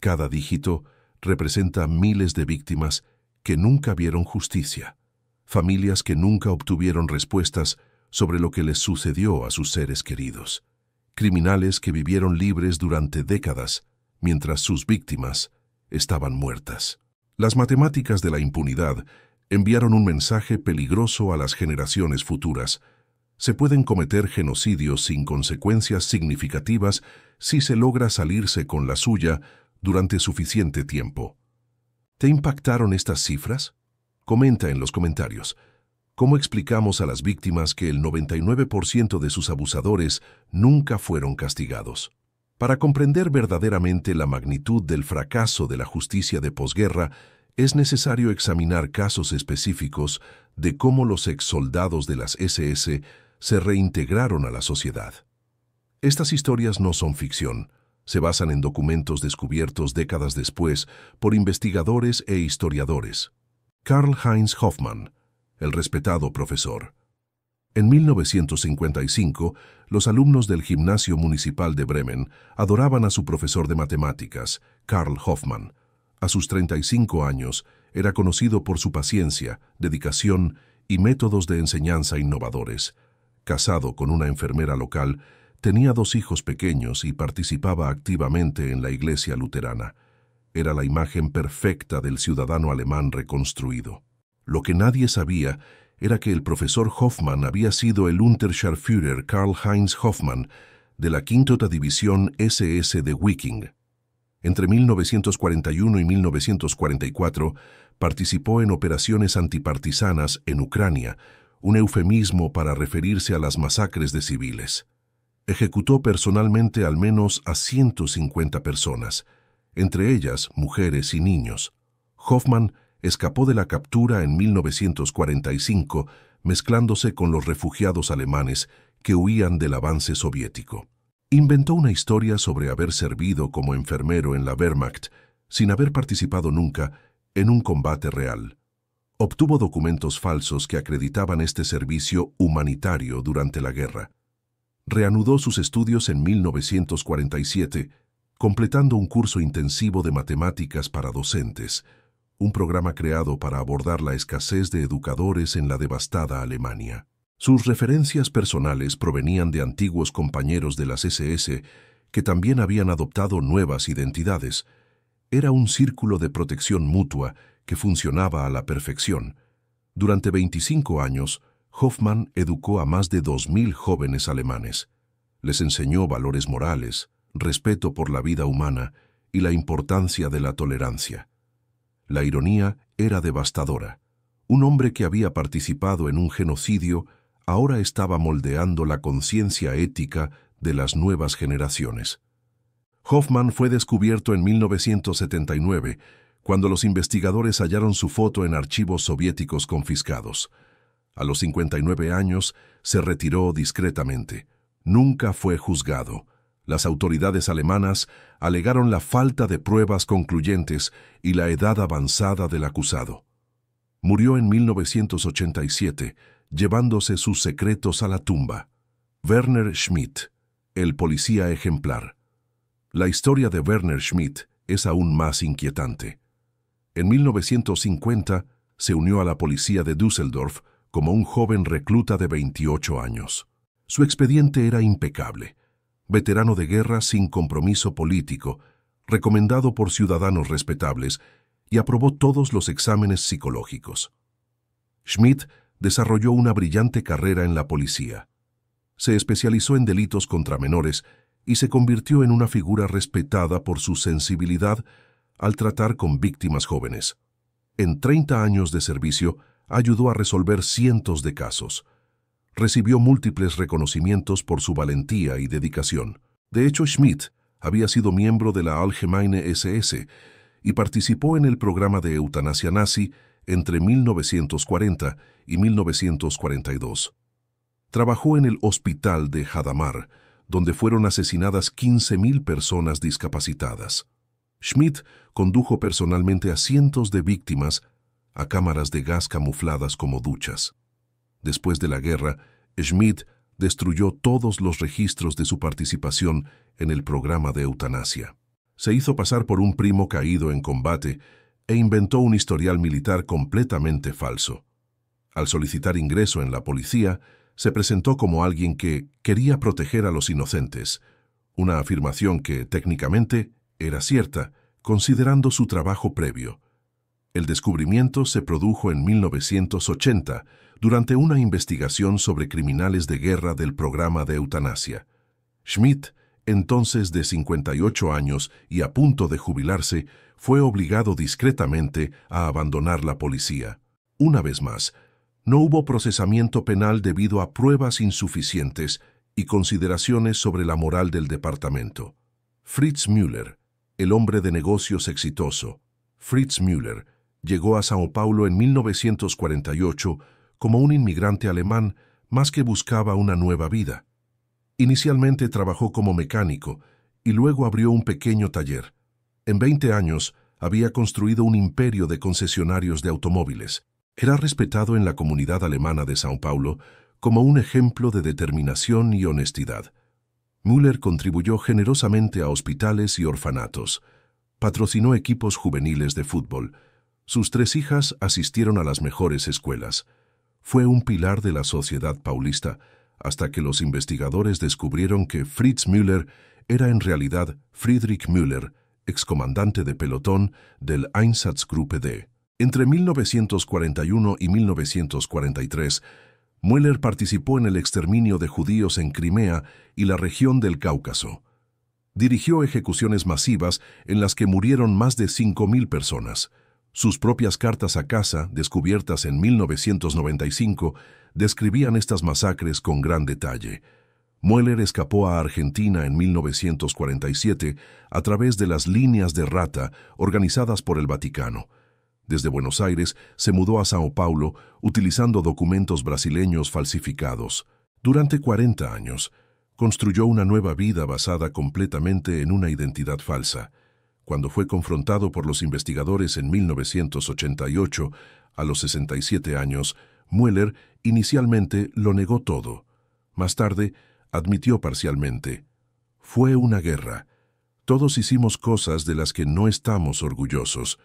Cada dígito representa miles de víctimas que nunca vieron justicia, familias que nunca obtuvieron respuestas sobre lo que les sucedió a sus seres queridos, criminales que vivieron libres durante décadas mientras sus víctimas estaban muertas. Las matemáticas de la impunidad enviaron un mensaje peligroso a las generaciones futuras. Se pueden cometer genocidios sin consecuencias significativas si se logra salirse con la suya durante suficiente tiempo. ¿Te impactaron estas cifras? Comenta en los comentarios. ¿Cómo explicamos a las víctimas que el 99% de sus abusadores nunca fueron castigados? Para comprender verdaderamente la magnitud del fracaso de la justicia de posguerra, es necesario examinar casos específicos de cómo los exsoldados de las SS se reintegraron a la sociedad. Estas historias no son ficción, se basan en documentos descubiertos décadas después por investigadores e historiadores. Karl-Heinz Hoffmann, el respetado profesor. En 1955, los alumnos del Gimnasio Municipal de Bremen adoraban a su profesor de matemáticas, Karl Hoffmann. A sus 35 años, era conocido por su paciencia, dedicación y métodos de enseñanza innovadores. Casado con una enfermera local, tenía 2 hijos pequeños y participaba activamente en la iglesia luterana. Era la imagen perfecta del ciudadano alemán reconstruido. Lo que nadie sabía era que el profesor Hoffmann había sido el Unterscharführer Karl-Heinz Hoffmann de la 5ª División SS de Wiking. Entre 1941 y 1944 participó en operaciones antipartisanas en Ucrania, un eufemismo para referirse a las masacres de civiles. Ejecutó personalmente al menos a 150 personas, entre ellas mujeres y niños. Hoffmann escapó de la captura en 1945, mezclándose con los refugiados alemanes que huían del avance soviético. Inventó una historia sobre haber servido como enfermero en la Wehrmacht, sin haber participado nunca en un combate real. Obtuvo documentos falsos que acreditaban este servicio humanitario durante la guerra. Reanudó sus estudios en 1947, completando un curso intensivo de matemáticas para docentes, un programa creado para abordar la escasez de educadores en la devastada Alemania. Sus referencias personales provenían de antiguos compañeros de las SS que también habían adoptado nuevas identidades. Era un círculo de protección mutua que funcionaba a la perfección. Durante 25 años, Hoffmann educó a más de 2000 jóvenes alemanes. Les enseñó valores morales, respeto por la vida humana y la importancia de la tolerancia. La ironía era devastadora. Un hombre que había participado en un genocidio ahora estaba moldeando la conciencia ética de las nuevas generaciones. Hoffmann fue descubierto en 1979, cuando los investigadores hallaron su foto en archivos soviéticos confiscados. A los 59 años se retiró discretamente. Nunca fue juzgado. Las autoridades alemanas alegaron la falta de pruebas concluyentes y la edad avanzada del acusado. Murió en 1987, llevándose sus secretos a la tumba. Werner Schmidt, el policía ejemplar. La historia de Werner Schmidt es aún más inquietante. En 1950 se unió a la policía de Düsseldorf como un joven recluta de 28 años. Su expediente era impecable. Veterano de guerra sin compromiso político, recomendado por ciudadanos respetables, y aprobó todos los exámenes psicológicos. Schmidt desarrolló una brillante carrera en la policía. Se especializó en delitos contra menores y se convirtió en una figura respetada por su sensibilidad al tratar con víctimas jóvenes. En 30 años de servicio, ayudó a resolver cientos de casos. Recibió múltiples reconocimientos por su valentía y dedicación. De hecho, Schmidt había sido miembro de la Allgemeine SS y participó en el programa de eutanasia nazi entre 1940 y 1942. Trabajó en el hospital de Hadamar, donde fueron asesinadas 15.000 personas discapacitadas. Schmidt condujo personalmente a cientos de víctimas a cámaras de gas camufladas como duchas. Después de la guerra, Schmidt destruyó todos los registros de su participación en el programa de eutanasia. Se hizo pasar por un primo caído en combate e inventó un historial militar completamente falso. Al solicitar ingreso en la policía, se presentó como alguien que quería proteger a los inocentes, una afirmación que técnicamente era cierta, considerando su trabajo previo. El descubrimiento se produjo en 1980, durante una investigación sobre criminales de guerra del programa de eutanasia. Schmidt, entonces de 58 años y a punto de jubilarse, fue obligado discretamente a abandonar la policía. Una vez más, no hubo procesamiento penal debido a pruebas insuficientes y consideraciones sobre la moral del departamento. Fritz Müller, el hombre de negocios exitoso. Fritz Müller llegó a Sao Paulo en 1948 como un inmigrante alemán más que buscaba una nueva vida. Inicialmente trabajó como mecánico y luego abrió un pequeño taller. En 20 años había construido un imperio de concesionarios de automóviles. Era respetado en la comunidad alemana de Sao Paulo como un ejemplo de determinación y honestidad. Müller contribuyó generosamente a hospitales y orfanatos. Patrocinó equipos juveniles de fútbol. Sus 3 hijas asistieron a las mejores escuelas. Fue un pilar de la sociedad paulista, hasta que los investigadores descubrieron que Fritz Müller era en realidad Friedrich Müller, excomandante de pelotón del Einsatzgruppe D. Entre 1941 y 1943, Müller participó en el exterminio de judíos en Crimea y la región del Cáucaso. Dirigió ejecuciones masivas en las que murieron más de 5.000 personas. Sus propias cartas a casa, descubiertas en 1995, describían estas masacres con gran detalle. Müller escapó a Argentina en 1947 a través de las líneas de rata organizadas por el Vaticano. Desde Buenos Aires se mudó a Sao Paulo utilizando documentos brasileños falsificados. Durante 40 años, construyó una nueva vida basada completamente en una identidad falsa. Cuando fue confrontado por los investigadores en 1988, a los 67 años, Müller inicialmente lo negó todo. Más tarde, admitió parcialmente: fue una guerra. Todos hicimos cosas de las que no estamos orgullosos.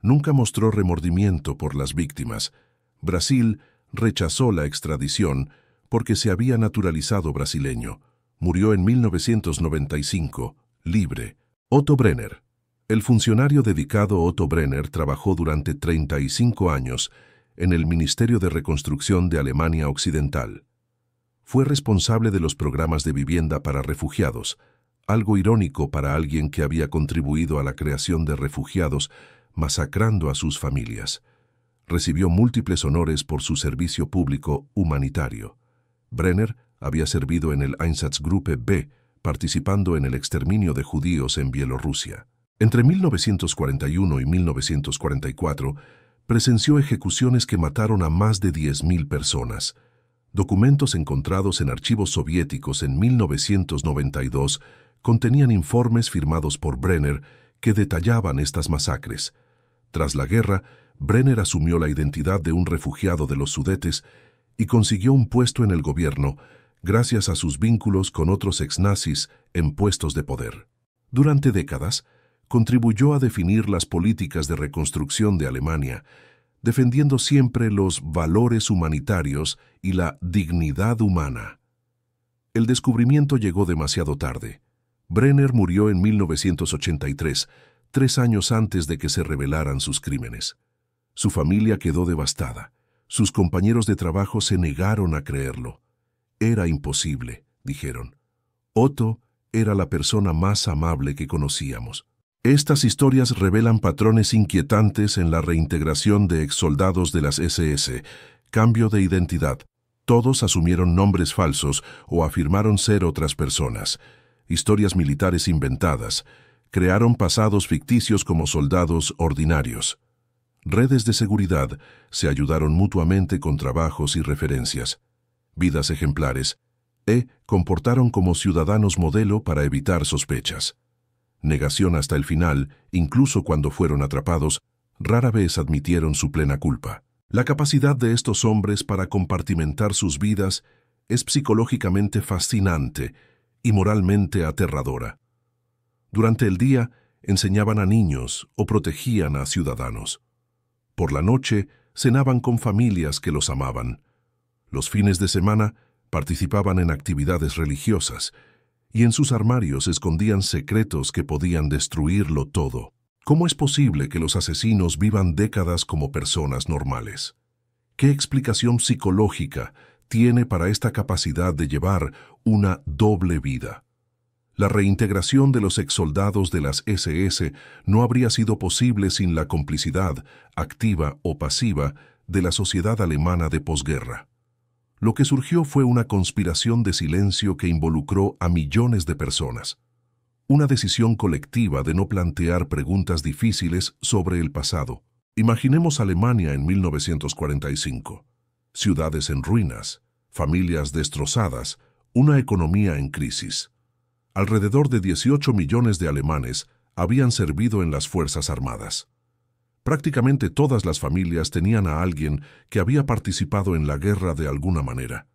Nunca mostró remordimiento por las víctimas. Brasil rechazó la extradición porque se había naturalizado brasileño. Murió en 1995, libre. Otto Brenner. El funcionario dedicado Otto Brenner trabajó durante 35 años en el Ministerio de Reconstrucción de Alemania Occidental. Fue responsable de los programas de vivienda para refugiados, algo irónico para alguien que había contribuido a la creación de refugiados masacrando a sus familias. Recibió múltiples honores por su servicio público humanitario. Brenner había servido en el Einsatzgruppe B, participando en el exterminio de judíos en Bielorrusia. Entre 1941 y 1944, presenció ejecuciones que mataron a más de 10.000 personas. Documentos encontrados en archivos soviéticos en 1992 contenían informes firmados por Brenner que detallaban estas masacres. Tras la guerra, Brenner asumió la identidad de un refugiado de los Sudetes y consiguió un puesto en el gobierno gracias a sus vínculos con otros exnazis en puestos de poder. Durante décadas, contribuyó a definir las políticas de reconstrucción de Alemania, defendiendo siempre los valores humanitarios y la dignidad humana. El descubrimiento llegó demasiado tarde. Brenner murió en 1983, 3 años antes de que se revelaran sus crímenes. Su familia quedó devastada. Sus compañeros de trabajo se negaron a creerlo. Era imposible, dijeron. Otto era la persona más amable que conocíamos. Estas historias revelan patrones inquietantes en la reintegración de exsoldados de las SS. Cambio de identidad. Todos asumieron nombres falsos o afirmaron ser otras personas. Historias militares inventadas. Crearon pasados ficticios como soldados ordinarios. Redes de seguridad se ayudaron mutuamente con trabajos y referencias. Vidas ejemplares. Comportaron como ciudadanos modelo para evitar sospechas. Negación hasta el final, incluso cuando fueron atrapados, rara vez admitieron su plena culpa. La capacidad de estos hombres para compartimentar sus vidas es psicológicamente fascinante y moralmente aterradora. Durante el día, enseñaban a niños o protegían a ciudadanos. Por la noche, cenaban con familias que los amaban. Los fines de semana, participaban en actividades religiosas, y en sus armarios escondían secretos que podían destruirlo todo. ¿Cómo es posible que los asesinos vivan décadas como personas normales? ¿Qué explicación psicológica tiene para esta capacidad de llevar una doble vida? La reintegración de los exsoldados de las SS no habría sido posible sin la complicidad, activa o pasiva, de la sociedad alemana de posguerra. Lo que surgió fue una conspiración de silencio que involucró a millones de personas. Una decisión colectiva de no plantear preguntas difíciles sobre el pasado. Imaginemos Alemania en 1945. Ciudades en ruinas, familias destrozadas, una economía en crisis. Alrededor de 18 millones de alemanes habían servido en las Fuerzas Armadas. Prácticamente todas las familias tenían a alguien que había participado en la guerra de alguna manera.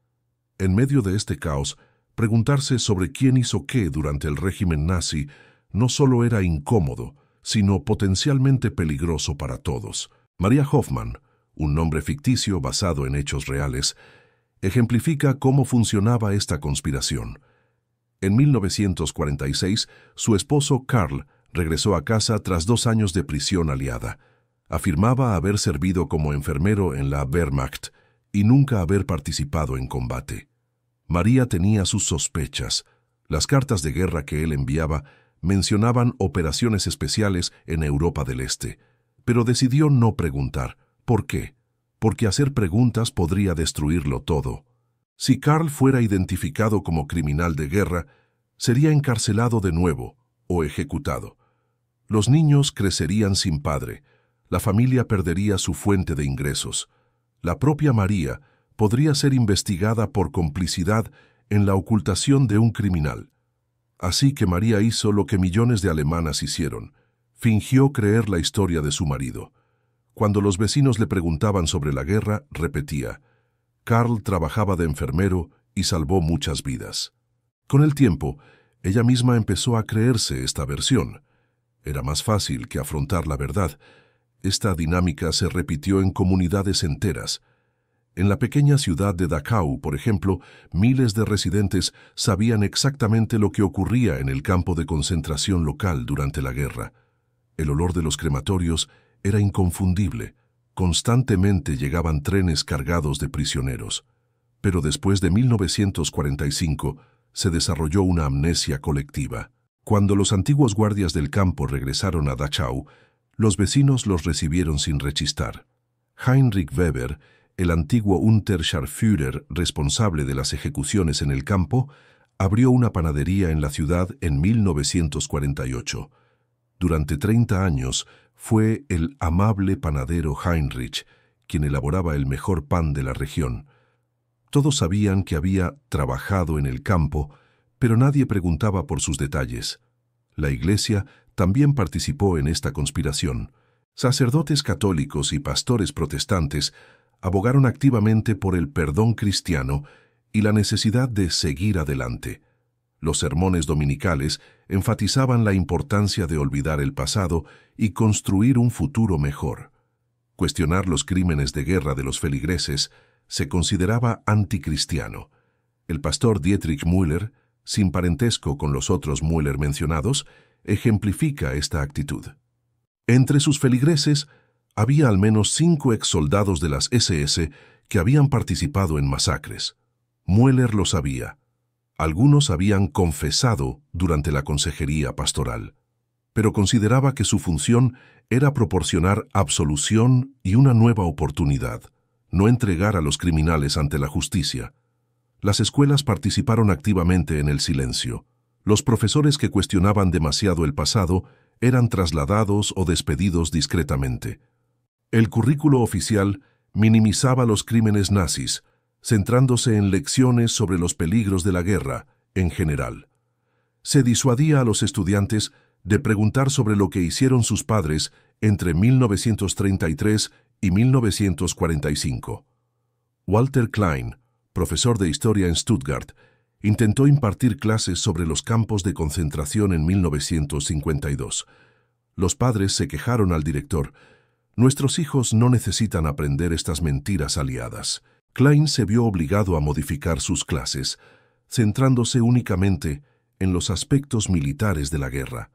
En medio de este caos, preguntarse sobre quién hizo qué durante el régimen nazi no solo era incómodo, sino potencialmente peligroso para todos. Maria Hoffmann, un nombre ficticio basado en hechos reales, ejemplifica cómo funcionaba esta conspiración. En 1946, su esposo Karl regresó a casa tras 2 años de prisión aliada. Afirmaba haber servido como enfermero en la Wehrmacht y nunca haber participado en combate. María tenía sus sospechas. Las cartas de guerra que él enviaba mencionaban operaciones especiales en Europa del Este, pero decidió no preguntar. ¿Por qué? Porque hacer preguntas podría destruirlo todo. Si Karl fuera identificado como criminal de guerra, sería encarcelado de nuevo o ejecutado. Los niños crecerían sin padre, la familia perdería su fuente de ingresos. La propia María podría ser investigada por complicidad en la ocultación de un criminal. Así que María hizo lo que millones de alemanas hicieron. Fingió creer la historia de su marido. Cuando los vecinos le preguntaban sobre la guerra, repetía: Karl trabajaba de enfermero y salvó muchas vidas. Con el tiempo, ella misma empezó a creerse esta versión. Era más fácil que afrontar la verdad. Esta dinámica se repitió en comunidades enteras. En la pequeña ciudad de Dachau, por ejemplo, miles de residentes sabían exactamente lo que ocurría en el campo de concentración local durante la guerra. El olor de los crematorios era inconfundible. Constantemente llegaban trenes cargados de prisioneros. Pero después de 1945 se desarrolló una amnesia colectiva. Cuando los antiguos guardias del campo regresaron a Dachau, los vecinos los recibieron sin rechistar. Heinrich Weber, el antiguo Unterscharführer responsable de las ejecuciones en el campo, abrió una panadería en la ciudad en 1948. Durante 30 años fue el amable panadero Heinrich quien elaboraba el mejor pan de la región. Todos sabían que había trabajado en el campo, pero nadie preguntaba por sus detalles. La Iglesia también participó en esta conspiración. Sacerdotes católicos y pastores protestantes abogaron activamente por el perdón cristiano y la necesidad de seguir adelante. Los sermones dominicales enfatizaban la importancia de olvidar el pasado y construir un futuro mejor. Cuestionar los crímenes de guerra de los feligreses se consideraba anticristiano. El pastor Dietrich Müller, sin parentesco con los otros Müller mencionados, ejemplifica esta actitud. Entre sus feligreses había al menos 5 exsoldados de las SS que habían participado en masacres. Müller lo sabía. Algunos habían confesado durante la consejería pastoral, pero consideraba que su función era proporcionar absolución y una nueva oportunidad, no entregar a los criminales ante la justicia. Las escuelas participaron activamente en el silencio. Los profesores que cuestionaban demasiado el pasado eran trasladados o despedidos discretamente. El currículo oficial minimizaba los crímenes nazis, centrándose en lecciones sobre los peligros de la guerra en general. Se disuadía a los estudiantes de preguntar sobre lo que hicieron sus padres entre 1933 y 1945. Walter Klein, profesor de historia en Stuttgart, intentó impartir clases sobre los campos de concentración en 1952. Los padres se quejaron al director: «Nuestros hijos no necesitan aprender estas mentiras aliadas». Klein se vio obligado a modificar sus clases, centrándose únicamente en los aspectos militares de la guerra.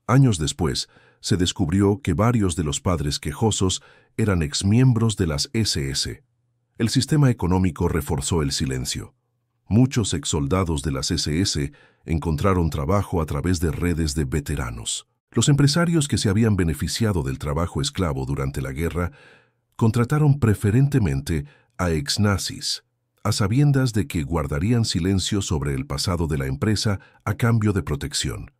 Años después, se descubrió que varios de los padres quejosos eran exmiembros de las SS. El sistema económico reforzó el silencio. Muchos exsoldados de las SS encontraron trabajo a través de redes de veteranos. Los empresarios que se habían beneficiado del trabajo esclavo durante la guerra contrataron preferentemente a exnazis, a sabiendas de que guardarían silencio sobre el pasado de la empresa a cambio de protección.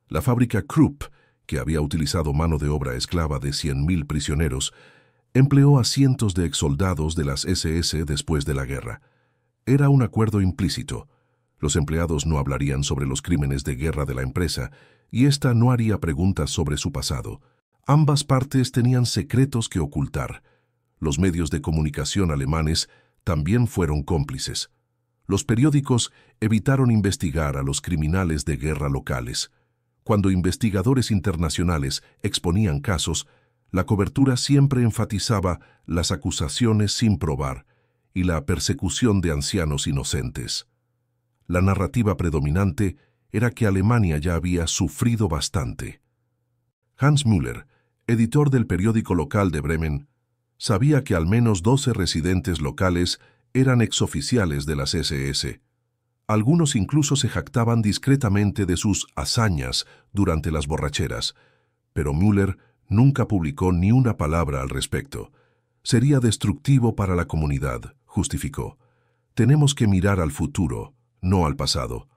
La fábrica Krupp, que había utilizado mano de obra esclava de 100.000 prisioneros, empleó a cientos de exsoldados de las SS después de la guerra. Era un acuerdo implícito. Los empleados no hablarían sobre los crímenes de guerra de la empresa y ésta no haría preguntas sobre su pasado. Ambas partes tenían secretos que ocultar. Los medios de comunicación alemanes también fueron cómplices. Los periódicos evitaron investigar a los criminales de guerra locales. Cuando investigadores internacionales exponían casos, la cobertura siempre enfatizaba las acusaciones sin probar y la persecución de ancianos inocentes. La narrativa predominante era que Alemania ya había sufrido bastante. Hans Müller, editor del periódico local de Bremen, sabía que al menos 12 residentes locales eran exoficiales de las SS. Algunos incluso se jactaban discretamente de sus hazañas durante las borracheras, pero Müller nunca publicó ni una palabra al respecto. Sería destructivo para la comunidad, justificó. Tenemos que mirar al futuro, no al pasado.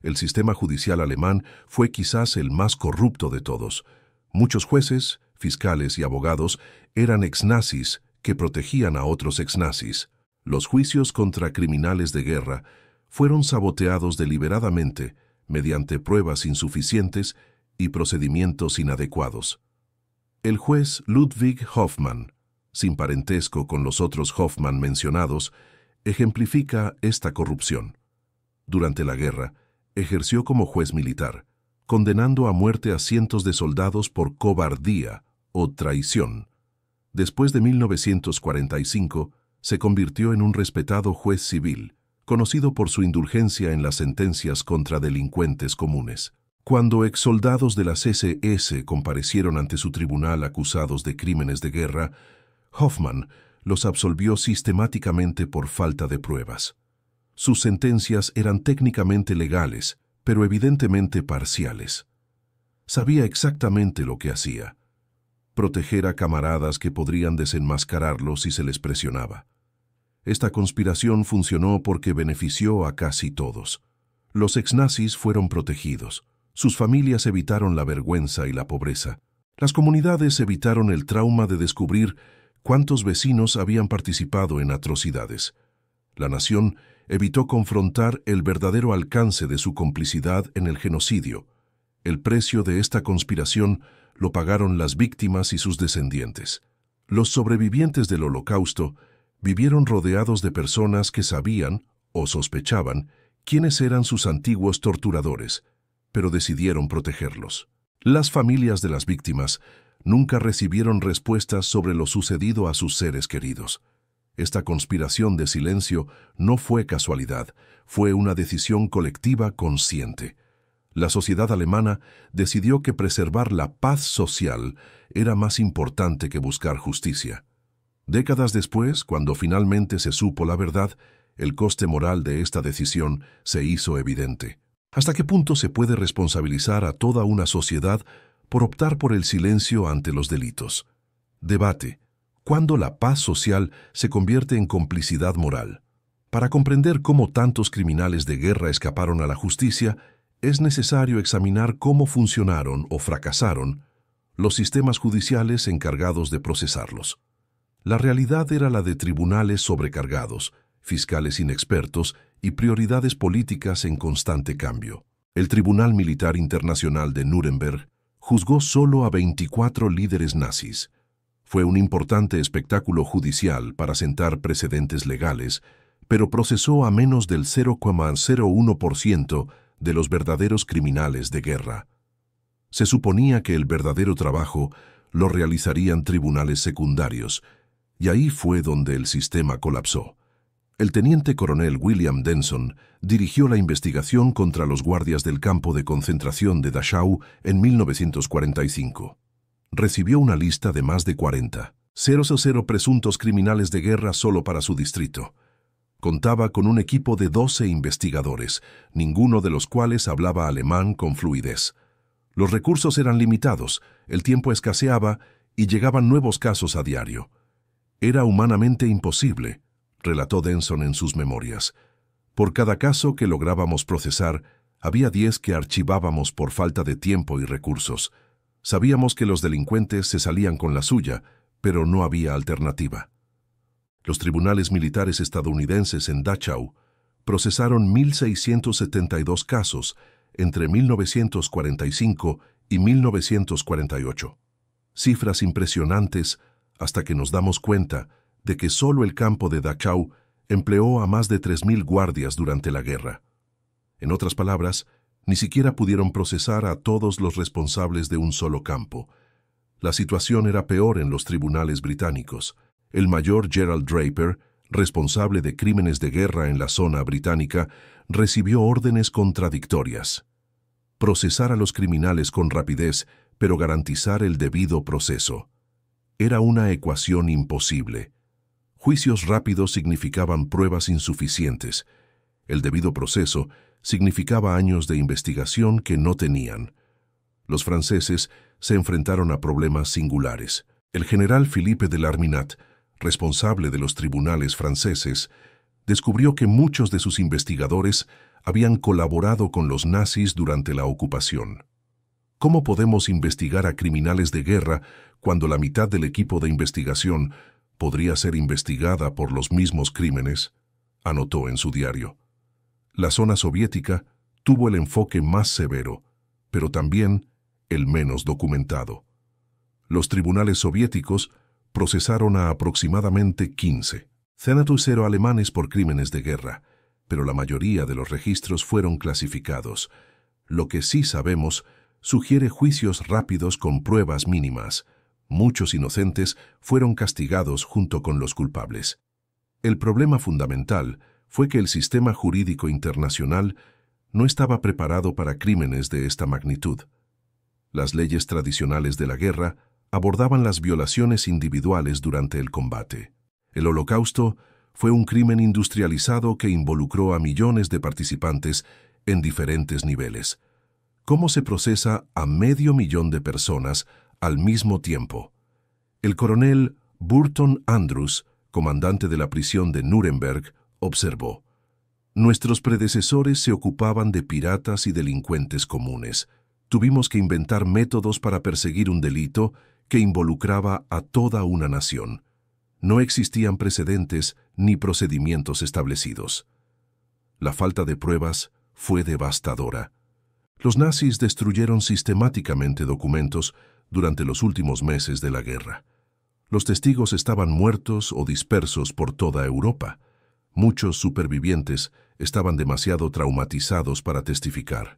El sistema judicial alemán fue quizás el más corrupto de todos. Muchos jueces, fiscales y abogados eran exnazis que protegían a otros exnazis. Los juicios contra criminales de guerra fueron saboteados deliberadamente mediante pruebas insuficientes y procedimientos inadecuados. El juez Ludwig Hoffmann, sin parentesco con los otros Hoffmann mencionados, ejemplifica esta corrupción. Durante la guerra, ejerció como juez militar, condenando a muerte a cientos de soldados por cobardía o traición. Después de 1945, se convirtió en un respetado juez civil, conocido por su indulgencia en las sentencias contra delincuentes comunes. Cuando exsoldados de las SS comparecieron ante su tribunal acusados de crímenes de guerra, Hoffmann los absolvió sistemáticamente por falta de pruebas. Sus sentencias eran técnicamente legales, pero evidentemente parciales. Sabía exactamente lo que hacía: proteger a camaradas que podrían desenmascararlo si se les presionaba. Esta conspiración funcionó porque benefició a casi todos. Los exnazis fueron protegidos. Sus familias evitaron la vergüenza y la pobreza. Las comunidades evitaron el trauma de descubrir cuántos vecinos habían participado en atrocidades. La nación evitó confrontar el verdadero alcance de su complicidad en el genocidio. El precio de esta conspiración lo pagaron las víctimas y sus descendientes. Los sobrevivientes del Holocausto vivieron rodeados de personas que sabían, o sospechaban, quiénes eran sus antiguos torturadores, pero decidieron protegerlos. Las familias de las víctimas nunca recibieron respuestas sobre lo sucedido a sus seres queridos. Esta conspiración de silencio no fue casualidad, fue una decisión colectiva consciente. La sociedad alemana decidió que preservar la paz social era más importante que buscar justicia. Décadas después, cuando finalmente se supo la verdad, el coste moral de esta decisión se hizo evidente. ¿Hasta qué punto se puede responsabilizar a toda una sociedad por optar por el silencio ante los delitos? Debate: ¿cuándo la paz social se convierte en complicidad moral? Para comprender cómo tantos criminales de guerra escaparon a la justicia, es necesario examinar cómo funcionaron o fracasaron los sistemas judiciales encargados de procesarlos. La realidad era la de tribunales sobrecargados, fiscales inexpertos y prioridades políticas en constante cambio. El Tribunal Militar Internacional de Nuremberg juzgó solo a 24 líderes nazis. Fue un importante espectáculo judicial para sentar precedentes legales, pero procesó a menos del 0,01% de los verdaderos criminales de guerra. Se suponía que el verdadero trabajo lo realizarían tribunales secundarios, y ahí fue donde el sistema colapsó. El teniente coronel William Denson dirigió la investigación contra los guardias del campo de concentración de Dachau en 1945. Recibió una lista de más de 40 presuntos criminales de guerra solo para su distrito. Contaba con un equipo de 12 investigadores, ninguno de los cuales hablaba alemán con fluidez. Los recursos eran limitados, el tiempo escaseaba y llegaban nuevos casos a diario. Era humanamente imposible, relató Denson en sus memorias. Por cada caso que lográbamos procesar, había 10 que archivábamos por falta de tiempo y recursos. Sabíamos que los delincuentes se salían con la suya, pero no había alternativa. Los tribunales militares estadounidenses en Dachau procesaron 1.672 casos entre 1945 y 1948. Cifras impresionantes hasta que nos damos cuenta de que solo el campo de Dachau empleó a más de 3.000 guardias durante la guerra. En otras palabras, ni siquiera pudieron procesar a todos los responsables de un solo campo. La situación era peor en los tribunales británicos. El mayor Gerald Draper, responsable de crímenes de guerra en la zona británica, recibió órdenes contradictorias: procesar a los criminales con rapidez, pero garantizar el debido proceso. Era una ecuación imposible. Juicios rápidos significaban pruebas insuficientes. El debido proceso significaba años de investigación que no tenían. Los franceses se enfrentaron a problemas singulares. El general Philippe de Larminat, responsable de los tribunales franceses, descubrió que muchos de sus investigadores habían colaborado con los nazis durante la ocupación. ¿Cómo podemos investigar a criminales de guerra cuando la mitad del equipo de investigación podría ser investigada por los mismos crímenes?, anotó en su diario. La zona soviética tuvo el enfoque más severo, pero también el menos documentado. Los tribunales soviéticos procesaron a aproximadamente 15 alemanes por crímenes de guerra, pero la mayoría de los registros fueron clasificados. Lo que sí sabemos sugiere juicios rápidos con pruebas mínimas. Muchos inocentes fueron castigados junto con los culpables. El problema fundamental fue que el sistema jurídico internacional no estaba preparado para crímenes de esta magnitud. Las leyes tradicionales de la guerra abordaban las violaciones individuales durante el combate. El Holocausto fue un crimen industrializado que involucró a millones de participantes en diferentes niveles. ¿Cómo se procesa a 500.000 de personas al mismo tiempo? El coronel Burton Andrews, comandante de la prisión de Nuremberg, observó: «Nuestros predecesores se ocupaban de piratas y delincuentes comunes. Tuvimos que inventar métodos para perseguir un delito que involucraba a toda una nación. No existían precedentes ni procedimientos establecidos». La falta de pruebas fue devastadora. Los nazis destruyeron sistemáticamente documentos durante los últimos meses de la guerra. Los testigos estaban muertos o dispersos por toda Europa. Muchos supervivientes estaban demasiado traumatizados para testificar.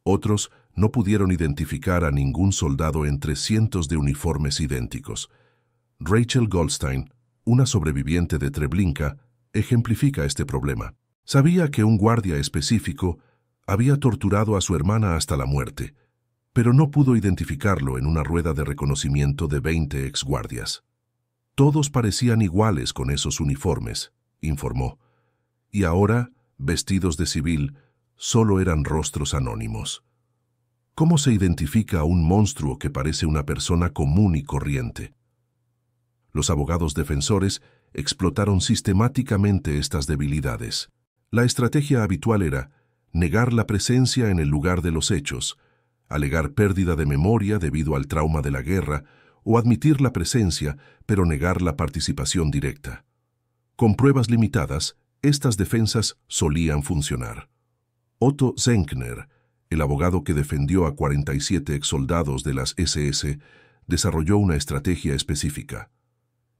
Otros no pudieron identificar a ningún soldado entre cientos de uniformes idénticos. Rachel Goldstein, una sobreviviente de Treblinka, ejemplifica este problema. Sabía que un guardia específico había torturado a su hermana hasta la muerte, pero no pudo identificarlo en una rueda de reconocimiento de 20 exguardias. «Todos parecían iguales con esos uniformes», informó, «y ahora, vestidos de civil, solo eran rostros anónimos». ¿Cómo se identifica a un monstruo que parece una persona común y corriente? Los abogados defensores explotaron sistemáticamente estas debilidades. La estrategia habitual era negar la presencia en el lugar de los hechos, alegar pérdida de memoria debido al trauma de la guerra, o admitir la presencia, pero negar la participación directa. Con pruebas limitadas, estas defensas solían funcionar. Otto Senkner, el abogado que defendió a 47 exsoldados de las SS, desarrolló una estrategia específica.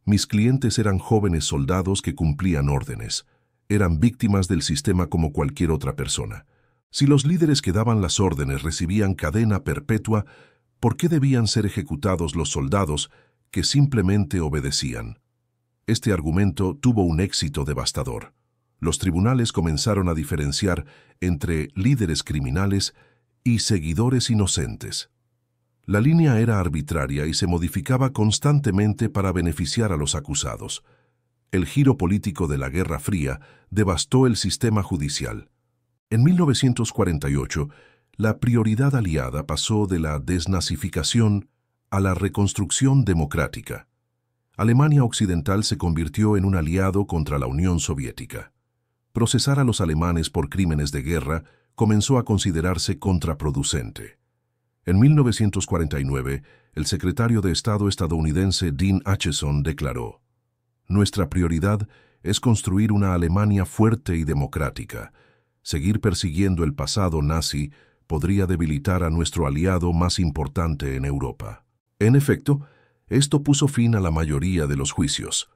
«Mis clientes eran jóvenes soldados que cumplían órdenes. Eran víctimas del sistema como cualquier otra persona. Si los líderes que daban las órdenes recibían cadena perpetua, ¿por qué debían ser ejecutados los soldados que simplemente obedecían?» Este argumento tuvo un éxito devastador. Los tribunales comenzaron a diferenciar entre líderes criminales y seguidores inocentes. La línea era arbitraria y se modificaba constantemente para beneficiar a los acusados. El giro político de la Guerra Fría devastó el sistema judicial. En 1948, la prioridad aliada pasó de la desnazificación a la reconstrucción democrática. Alemania Occidental se convirtió en un aliado contra la Unión Soviética. Procesar a los alemanes por crímenes de guerra comenzó a considerarse contraproducente. En 1949, el secretario de Estado estadounidense Dean Acheson declaró: «Nuestra prioridad es construir una Alemania fuerte y democrática. Seguir persiguiendo el pasado nazi podría debilitar a nuestro aliado más importante en Europa». En efecto, esto puso fin a la mayoría de los juicios.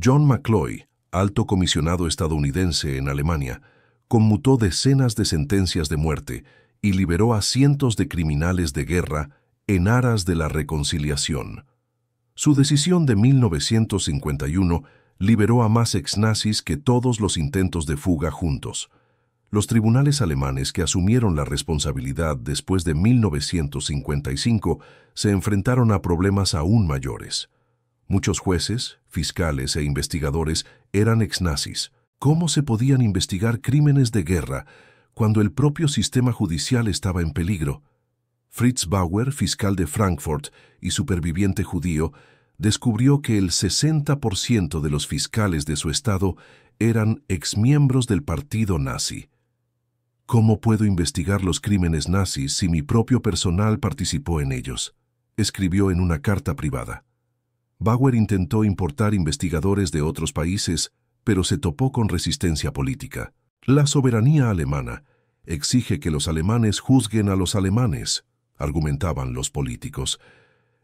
John McCloy, alto comisionado estadounidense en Alemania, conmutó decenas de sentencias de muerte y liberó a cientos de criminales de guerra en aras de la reconciliación. Su decisión de 1951 liberó a más exnazis que todos los intentos de fuga juntos. Los tribunales alemanes que asumieron la responsabilidad después de 1955 se enfrentaron a problemas aún mayores. Muchos jueces, fiscales e investigadores eran exnazis. ¿Cómo se podían investigar crímenes de guerra cuando el propio sistema judicial estaba en peligro? Fritz Bauer, fiscal de Frankfurt y superviviente judío, descubrió que el 60% de los fiscales de su estado eran exmiembros del partido nazi. ¿Cómo puedo investigar los crímenes nazis si mi propio personal participó en ellos?, escribió en una carta privada. Bauer intentó importar investigadores de otros países, pero se topó con resistencia política. La soberanía alemana exige que los alemanes juzguen a los alemanes, argumentaban los políticos.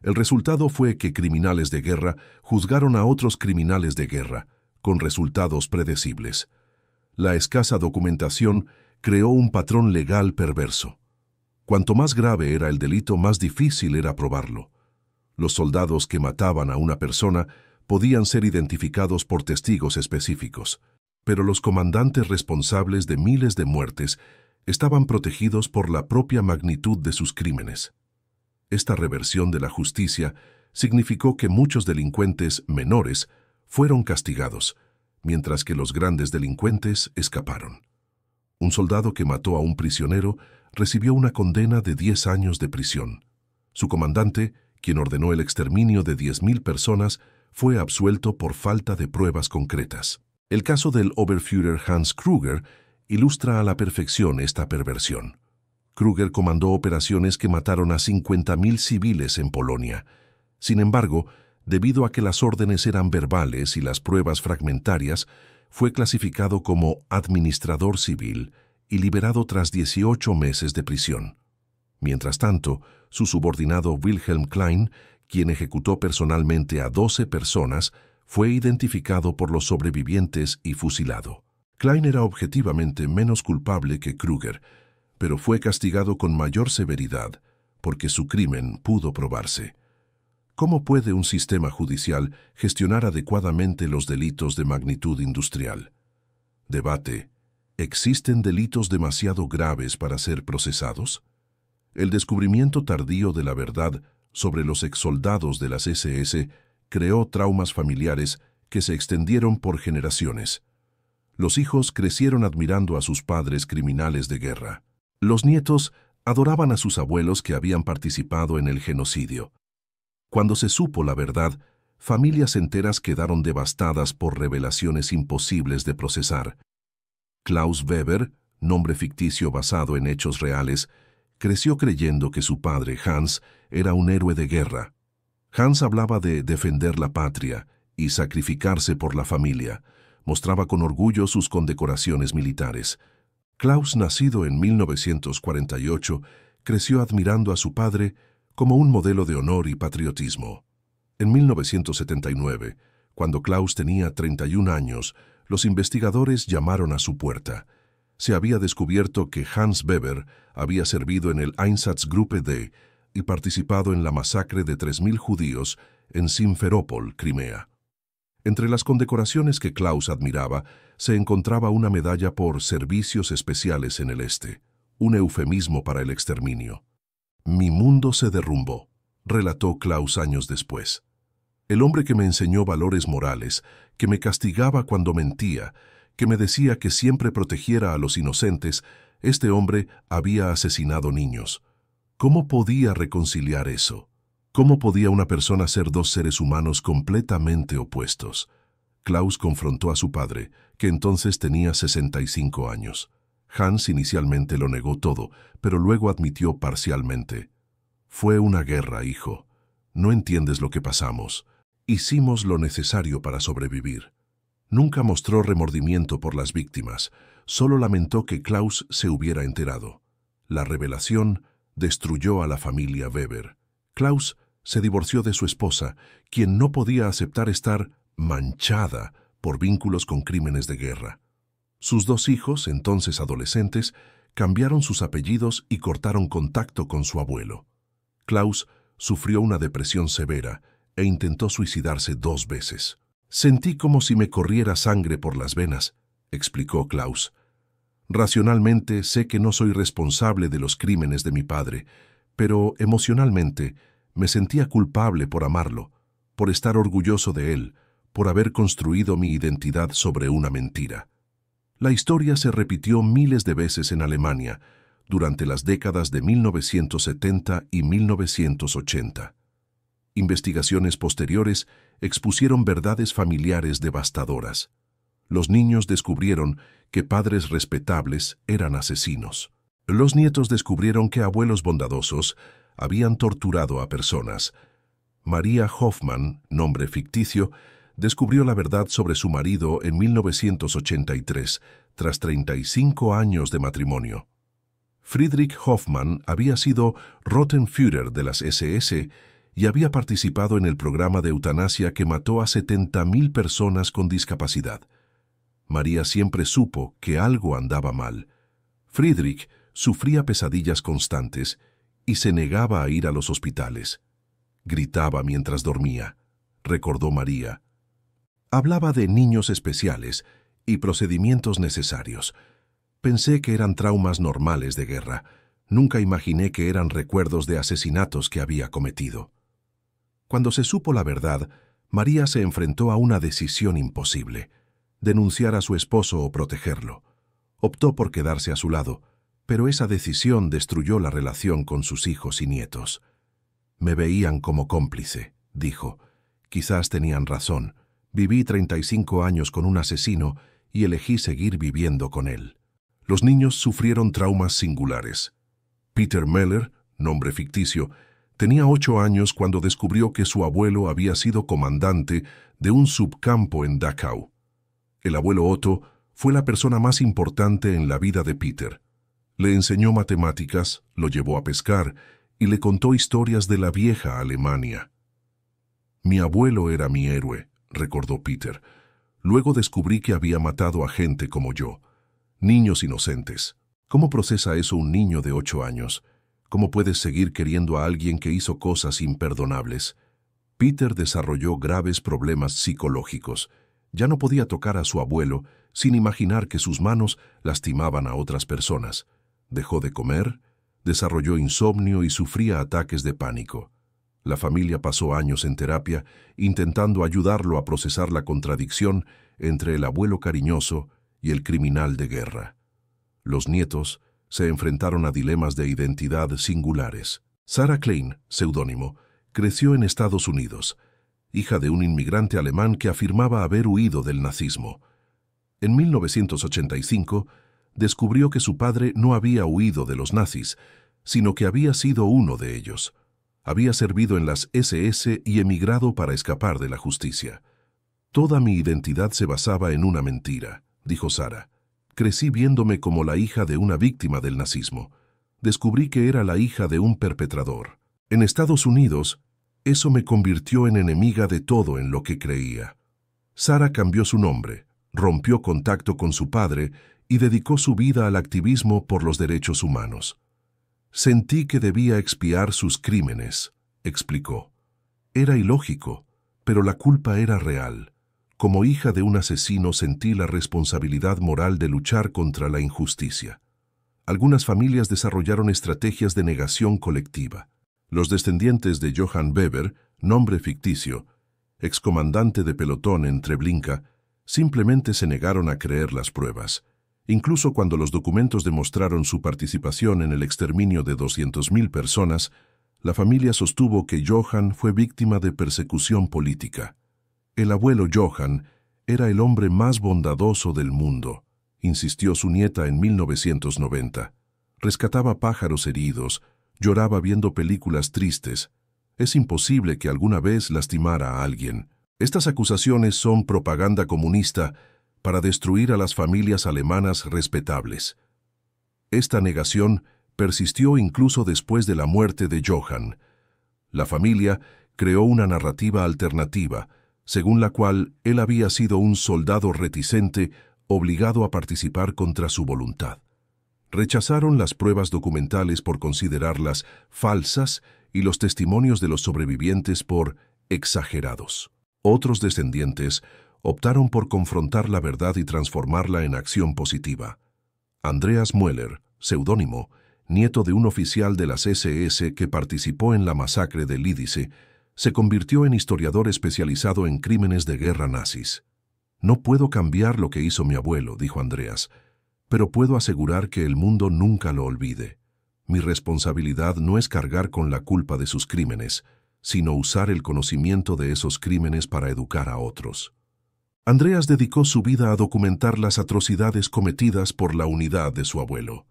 El resultado fue que criminales de guerra juzgaron a otros criminales de guerra, con resultados predecibles. La escasa documentación creó un patrón legal perverso. Cuanto más grave era el delito, más difícil era probarlo. Los soldados que mataban a una persona podían ser identificados por testigos específicos, pero los comandantes responsables de miles de muertes estaban protegidos por la propia magnitud de sus crímenes. Esta reversión de la justicia significó que muchos delincuentes menores fueron castigados, mientras que los grandes delincuentes escaparon. Un soldado que mató a un prisionero recibió una condena de 10 años de prisión. Su comandante, quien ordenó el exterminio de 10.000 personas, fue absuelto por falta de pruebas concretas. El caso del Oberführer Hans Krüger ilustra a la perfección esta perversión. Krüger comandó operaciones que mataron a 50.000 civiles en Polonia. Sin embargo, debido a que las órdenes eran verbales y las pruebas fragmentarias, fue clasificado como administrador civil y liberado tras 18 meses de prisión. Mientras tanto, su subordinado Wilhelm Klein, quien ejecutó personalmente a 12 personas, fue identificado por los sobrevivientes y fusilado. Klein era objetivamente menos culpable que Krüger, pero fue castigado con mayor severidad porque su crimen pudo probarse. ¿Cómo puede un sistema judicial gestionar adecuadamente los delitos de magnitud industrial? Debate: ¿existen delitos demasiado graves para ser procesados? El descubrimiento tardío de la verdad sobre los exsoldados de las SS creó traumas familiares que se extendieron por generaciones. Los hijos crecieron admirando a sus padres criminales de guerra. Los nietos adoraban a sus abuelos que habían participado en el genocidio. Cuando se supo la verdad, familias enteras quedaron devastadas por revelaciones imposibles de procesar. Klaus Weber, nombre ficticio basado en hechos reales, creció creyendo que su padre, Hans, era un héroe de guerra. Hans hablaba de defender la patria y sacrificarse por la familia. Mostraba con orgullo sus condecoraciones militares. Klaus, nacido en 1948, creció admirando a su padre como un modelo de honor y patriotismo. En 1979, cuando Klaus tenía 31 años, los investigadores llamaron a su puerta. Se había descubierto que Hans Weber había servido en el Einsatzgruppe D y participado en la masacre de 3.000 judíos en Simferópol, Crimea. Entre las condecoraciones que Klaus admiraba, se encontraba una medalla por servicios especiales en el Este, un eufemismo para el exterminio. «Mi mundo se derrumbó», relató Klaus años después. El hombre que me enseñó valores morales, que me castigaba cuando mentía, que me decía que siempre protegiera a los inocentes, este hombre había asesinado niños. ¿Cómo podía reconciliar eso? ¿Cómo podía una persona ser dos seres humanos completamente opuestos? Klaus confrontó a su padre, que entonces tenía 65 años. Hans inicialmente lo negó todo, pero luego admitió parcialmente. «Fue una guerra, hijo. No entiendes lo que pasamos. Hicimos lo necesario para sobrevivir». Nunca mostró remordimiento por las víctimas, solo lamentó que Klaus se hubiera enterado. La revelación destruyó a la familia Weber. Klaus se divorció de su esposa, quien no podía aceptar estar manchada por vínculos con crímenes de guerra. Sus dos hijos, entonces adolescentes, cambiaron sus apellidos y cortaron contacto con su abuelo. Klaus sufrió una depresión severa e intentó suicidarse 2 veces. «Sentí como si me corriera sangre por las venas», explicó Klaus. «Racionalmente sé que no soy responsable de los crímenes de mi padre, pero emocionalmente me sentía culpable por amarlo, por estar orgulloso de él, por haber construido mi identidad sobre una mentira». La historia se repitió miles de veces en Alemania durante las décadas de 1970 y 1980. Investigaciones posteriores expusieron verdades familiares devastadoras. Los niños descubrieron que padres respetables eran asesinos. Los nietos descubrieron que abuelos bondadosos habían torturado a personas. María Hoffmann, nombre ficticio, descubrió la verdad sobre su marido en 1983, tras 35 años de matrimonio. Friedrich Hoffmann había sido Rotenführer de las SS y había participado en el programa de eutanasia que mató a 70.000 personas con discapacidad. María siempre supo que algo andaba mal. Friedrich sufría pesadillas constantes y se negaba a ir a los hospitales. Gritaba mientras dormía, recordó María. Hablaba de niños especiales y procedimientos necesarios. Pensé que eran traumas normales de guerra. Nunca imaginé que eran recuerdos de asesinatos que había cometido. Cuando se supo la verdad, María se enfrentó a una decisión imposible: denunciar a su esposo o protegerlo. Optó por quedarse a su lado, pero esa decisión destruyó la relación con sus hijos y nietos. Me veían como cómplice, dijo. Quizás tenían razón. Viví 35 años con un asesino y elegí seguir viviendo con él. Los niños sufrieron traumas singulares. Peter Meller, nombre ficticio, tenía 8 años cuando descubrió que su abuelo había sido comandante de un subcampo en Dachau. El abuelo Otto fue la persona más importante en la vida de Peter. Le enseñó matemáticas, lo llevó a pescar y le contó historias de la vieja Alemania. Mi abuelo era mi héroe, recordó Peter. Luego descubrí que había matado a gente como yo, niños inocentes. ¿Cómo procesa eso un niño de 8 años? ¿Cómo puedes seguir queriendo a alguien que hizo cosas imperdonables? Peter desarrolló graves problemas psicológicos. Ya no podía tocar a su abuelo sin imaginar que sus manos lastimaban a otras personas. Dejó de comer, desarrolló insomnio y sufría ataques de pánico. La familia pasó años en terapia intentando ayudarlo a procesar la contradicción entre el abuelo cariñoso y el criminal de guerra. Los nietos se enfrentaron a dilemas de identidad singulares. Sarah Klein, seudónimo, creció en Estados Unidos, hija de un inmigrante alemán que afirmaba haber huido del nazismo. En 1985, descubrió que su padre no había huido de los nazis, sino que había sido uno de ellos. Había servido en las SS y emigrado para escapar de la justicia. Toda mi identidad se basaba en una mentira, dijo Sarah. Crecí viéndome como la hija de una víctima del nazismo. Descubrí que era la hija de un perpetrador. En Estados Unidos, eso me convirtió en enemiga de todo en lo que creía. Sarah cambió su nombre, rompió contacto con su padre y dedicó su vida al activismo por los derechos humanos. Sentí que debía expiar sus crímenes, explicó. Era ilógico, pero la culpa era real. Como hija de un asesino sentí la responsabilidad moral de luchar contra la injusticia. Algunas familias desarrollaron estrategias de negación colectiva. Los descendientes de Johann Weber, nombre ficticio, excomandante de pelotón en Treblinka, simplemente se negaron a creer las pruebas. Incluso cuando los documentos demostraron su participación en el exterminio de 200.000 personas, la familia sostuvo que Johann fue víctima de persecución política. El abuelo Johann era el hombre más bondadoso del mundo, insistió su nieta en 1990. Rescataba pájaros heridos, lloraba viendo películas tristes. Es imposible que alguna vez lastimara a alguien. Estas acusaciones son propaganda comunista para destruir a las familias alemanas respetables. Esta negación persistió incluso después de la muerte de Johann. La familia creó una narrativa alternativa, según la cual él había sido un soldado reticente obligado a participar contra su voluntad. Rechazaron las pruebas documentales por considerarlas falsas y los testimonios de los sobrevivientes por exagerados. Otros descendientes optaron por confrontar la verdad y transformarla en acción positiva. Andreas Müller, seudónimo, nieto de un oficial de las SS que participó en la masacre de Lidice, se convirtió en historiador especializado en crímenes de guerra nazis. No puedo cambiar lo que hizo mi abuelo, dijo Andreas, pero puedo asegurar que el mundo nunca lo olvide. Mi responsabilidad no es cargar con la culpa de sus crímenes, sino usar el conocimiento de esos crímenes para educar a otros. Andreas dedicó su vida a documentar las atrocidades cometidas por la unidad de su abuelo.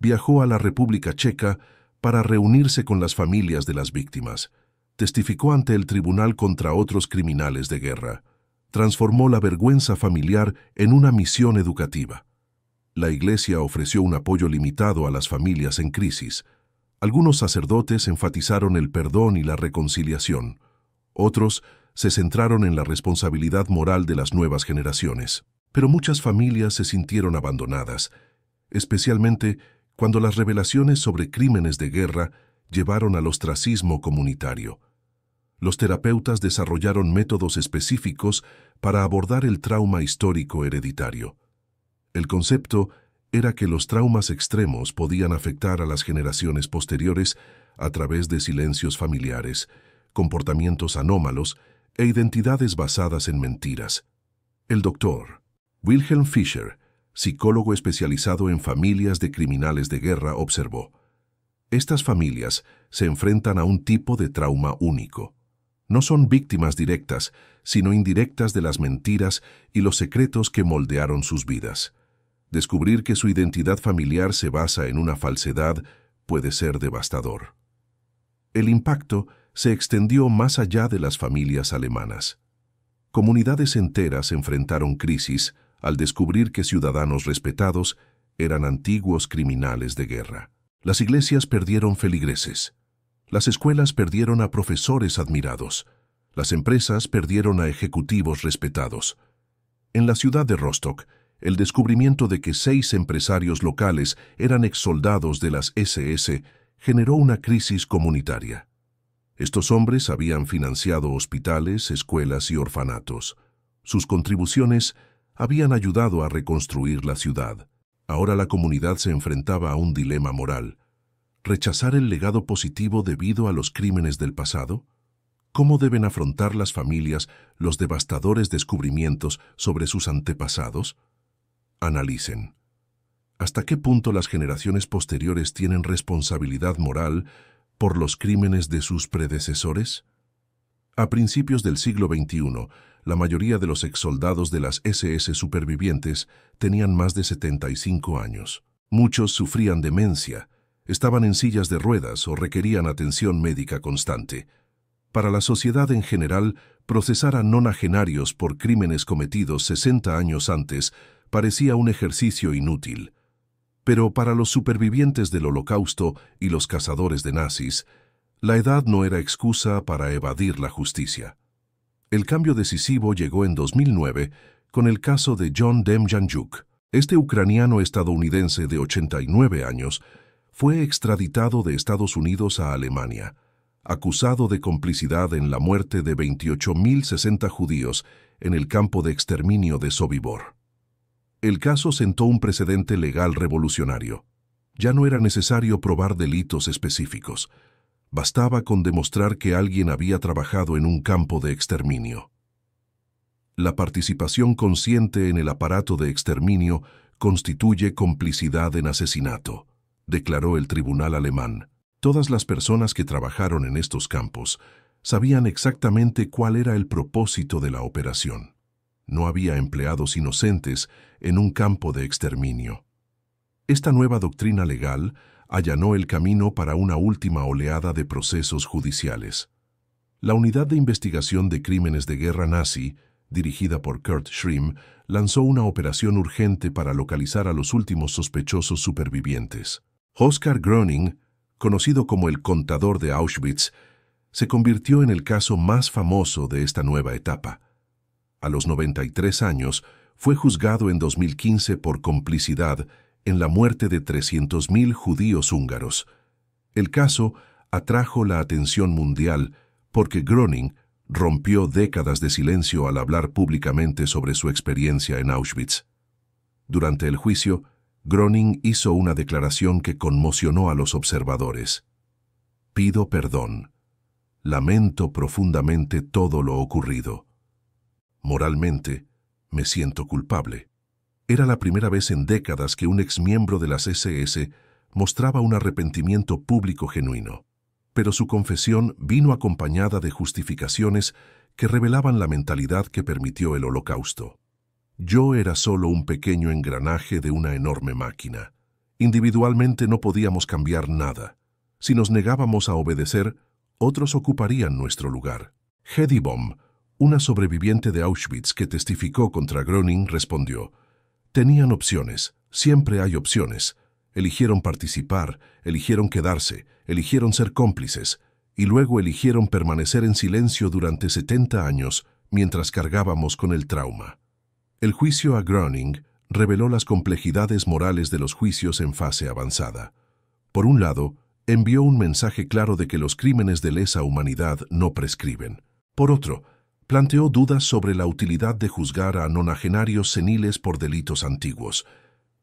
Viajó a la República Checa para reunirse con las familias de las víctimas. Testificó ante el tribunal contra otros criminales de guerra. Transformó la vergüenza familiar en una misión educativa. La Iglesia ofreció un apoyo limitado a las familias en crisis. Algunos sacerdotes enfatizaron el perdón y la reconciliación. Otros se centraron en la responsabilidad moral de las nuevas generaciones. Pero muchas familias se sintieron abandonadas, especialmente cuando las revelaciones sobre crímenes de guerra llevaron al ostracismo comunitario. Los terapeutas desarrollaron métodos específicos para abordar el trauma histórico hereditario. El concepto era que los traumas extremos podían afectar a las generaciones posteriores a través de silencios familiares, comportamientos anómalos e identidades basadas en mentiras. El doctor Wilhelm Fischer, psicólogo especializado en familias de criminales de guerra, observó: estas familias se enfrentan a un tipo de trauma único. No son víctimas directas, sino indirectas de las mentiras y los secretos que moldearon sus vidas. Descubrir que su identidad familiar se basa en una falsedad puede ser devastador. El impacto se extendió más allá de las familias alemanas. Comunidades enteras enfrentaron crisis al descubrir que ciudadanos respetados eran antiguos criminales de guerra. Las iglesias perdieron feligreses. Las escuelas perdieron a profesores admirados. Las empresas perdieron a ejecutivos respetados. En la ciudad de Rostock, el descubrimiento de que 6 empresarios locales eran exsoldados de las SS generó una crisis comunitaria. Estos hombres habían financiado hospitales, escuelas y orfanatos. Sus contribuciones habían ayudado a reconstruir la ciudad. Ahora la comunidad se enfrentaba a un dilema moral: ¿rechazar el legado positivo debido a los crímenes del pasado? ¿Cómo deben afrontar las familias los devastadores descubrimientos sobre sus antepasados? Analicen. ¿Hasta qué punto las generaciones posteriores tienen responsabilidad moral por los crímenes de sus predecesores? A principios del siglo XXI, la mayoría de los exsoldados de las SS supervivientes tenían más de 75 años. Muchos sufrían demencia, estaban en sillas de ruedas o requerían atención médica constante. Para la sociedad en general, procesar a nonagenarios por crímenes cometidos 60 años antes parecía un ejercicio inútil. Pero para los supervivientes del Holocausto y los cazadores de nazis, la edad no era excusa para evadir la justicia. El cambio decisivo llegó en 2009 con el caso de John Demjanjuk. Este ucraniano estadounidense de 89 años fue extraditado de Estados Unidos a Alemania, acusado de complicidad en la muerte de 28.060 judíos en el campo de exterminio de Sobibor. El caso sentó un precedente legal revolucionario. Ya no era necesario probar delitos específicos. Bastaba con demostrar que alguien había trabajado en un campo de exterminio. La participación consciente en el aparato de exterminio constituye complicidad en asesinato, declaró el tribunal alemán. Todas las personas que trabajaron en estos campos sabían exactamente cuál era el propósito de la operación. No había empleados inocentes en un campo de exterminio. Esta nueva doctrina legal allanó el camino para una última oleada de procesos judiciales. La Unidad de Investigación de Crímenes de Guerra nazi, dirigida por Kurt Schremm, lanzó una operación urgente para localizar a los últimos sospechosos supervivientes. Oskar Gröning, conocido como el contador de Auschwitz, se convirtió en el caso más famoso de esta nueva etapa. A los 93 años, fue juzgado en 2015 por complicidad en la muerte de 300.000 judíos húngaros. El caso atrajo la atención mundial porque Gröning rompió décadas de silencio al hablar públicamente sobre su experiencia en Auschwitz. Durante el juicio, Gröning hizo una declaración que conmocionó a los observadores. «Pido perdón. Lamento profundamente todo lo ocurrido. Moralmente, me siento culpable». Era la primera vez en décadas que un exmiembro de las SS mostraba un arrepentimiento público genuino. Pero su confesión vino acompañada de justificaciones que revelaban la mentalidad que permitió el Holocausto. Yo era solo un pequeño engranaje de una enorme máquina. Individualmente no podíamos cambiar nada. Si nos negábamos a obedecer, otros ocuparían nuestro lugar. Hedy Baum, una sobreviviente de Auschwitz que testificó contra Gröning, respondió: «Tenían opciones, siempre hay opciones. Eligieron participar, eligieron quedarse, eligieron ser cómplices, y luego eligieron permanecer en silencio durante 70 años mientras cargábamos con el trauma». El juicio a Gröning reveló las complejidades morales de los juicios en fase avanzada. Por un lado, envió un mensaje claro de que los crímenes de lesa humanidad no prescriben. Por otro, planteó dudas sobre la utilidad de juzgar a nonagenarios seniles por delitos antiguos.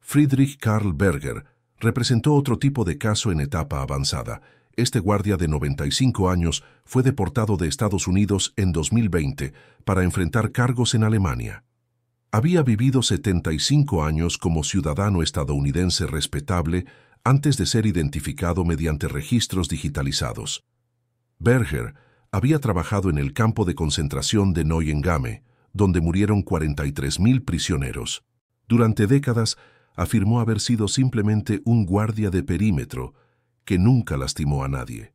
Friedrich Karl Berger representó otro tipo de caso en etapa avanzada. Este guardia de 95 años fue deportado de Estados Unidos en 2020 para enfrentar cargos en Alemania. Había vivido 75 años como ciudadano estadounidense respetable antes de ser identificado mediante registros digitalizados. Berger había trabajado en el campo de concentración de Neuengamme, donde murieron 43.000 prisioneros. Durante décadas afirmó haber sido simplemente un guardia de perímetro que nunca lastimó a nadie.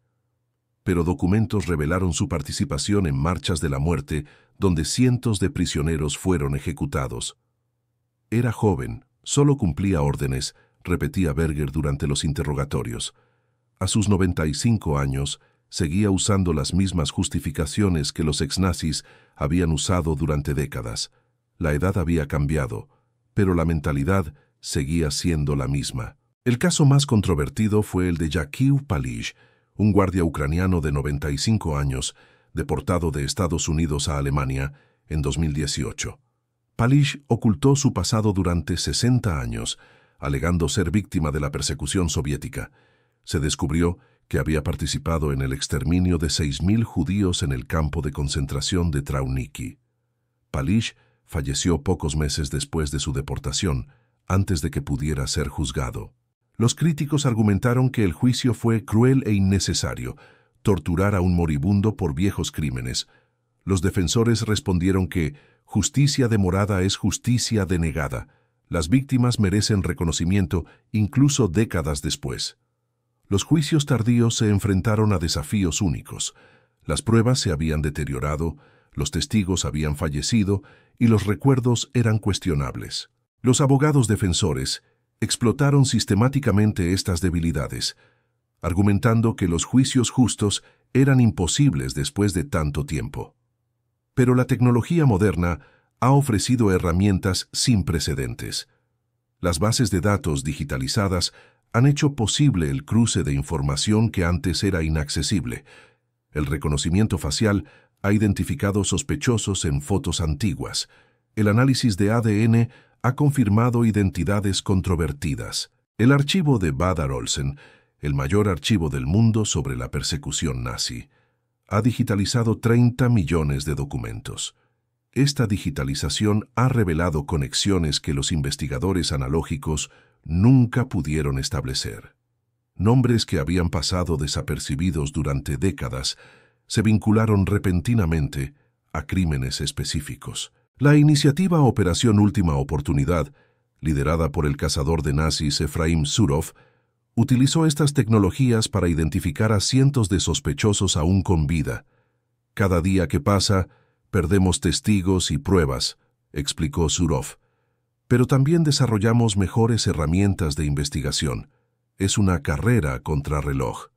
Pero documentos revelaron su participación en marchas de la muerte donde cientos de prisioneros fueron ejecutados. Era joven, solo cumplía órdenes, repetía Berger durante los interrogatorios. A sus 95 años, seguía usando las mismas justificaciones que los exnazis habían usado durante décadas. La edad había cambiado, pero la mentalidad seguía siendo la misma. El caso más controvertido fue el de Jakiw Palish, un guardia ucraniano de 95 años, deportado de Estados Unidos a Alemania en 2018. Palish ocultó su pasado durante 60 años, alegando ser víctima de la persecución soviética. Se descubrió que había participado en el exterminio de 6.000 judíos en el campo de concentración de Trauniki. Palish falleció pocos meses después de su deportación, antes de que pudiera ser juzgado. Los críticos argumentaron que el juicio fue cruel e innecesario, torturar a un moribundo por viejos crímenes. Los defensores respondieron que justicia demorada es justicia denegada. Las víctimas merecen reconocimiento incluso décadas después. Los juicios tardíos se enfrentaron a desafíos únicos. Las pruebas se habían deteriorado, los testigos habían fallecido y los recuerdos eran cuestionables. Los abogados defensores explotaron sistemáticamente estas debilidades, argumentando que los juicios justos eran imposibles después de tanto tiempo. Pero la tecnología moderna ha ofrecido herramientas sin precedentes. Las bases de datos digitalizadas han hecho posible el cruce de información que antes era inaccesible. El reconocimiento facial ha identificado sospechosos en fotos antiguas. El análisis de ADN ha confirmado identidades controvertidas. El archivo de Badar Olsen, el mayor archivo del mundo sobre la persecución nazi, ha digitalizado 30 millones de documentos. Esta digitalización ha revelado conexiones que los investigadores analógicos nunca pudieron establecer. Nombres que habían pasado desapercibidos durante décadas se vincularon repentinamente a crímenes específicos. La iniciativa Operación Última Oportunidad, liderada por el cazador de nazis Efraim Zurov, utilizó estas tecnologías para identificar a cientos de sospechosos aún con vida. Cada día que pasa, perdemos testigos y pruebas, explicó Zurov. Pero también desarrollamos mejores herramientas de investigación. Es una carrera contrarreloj.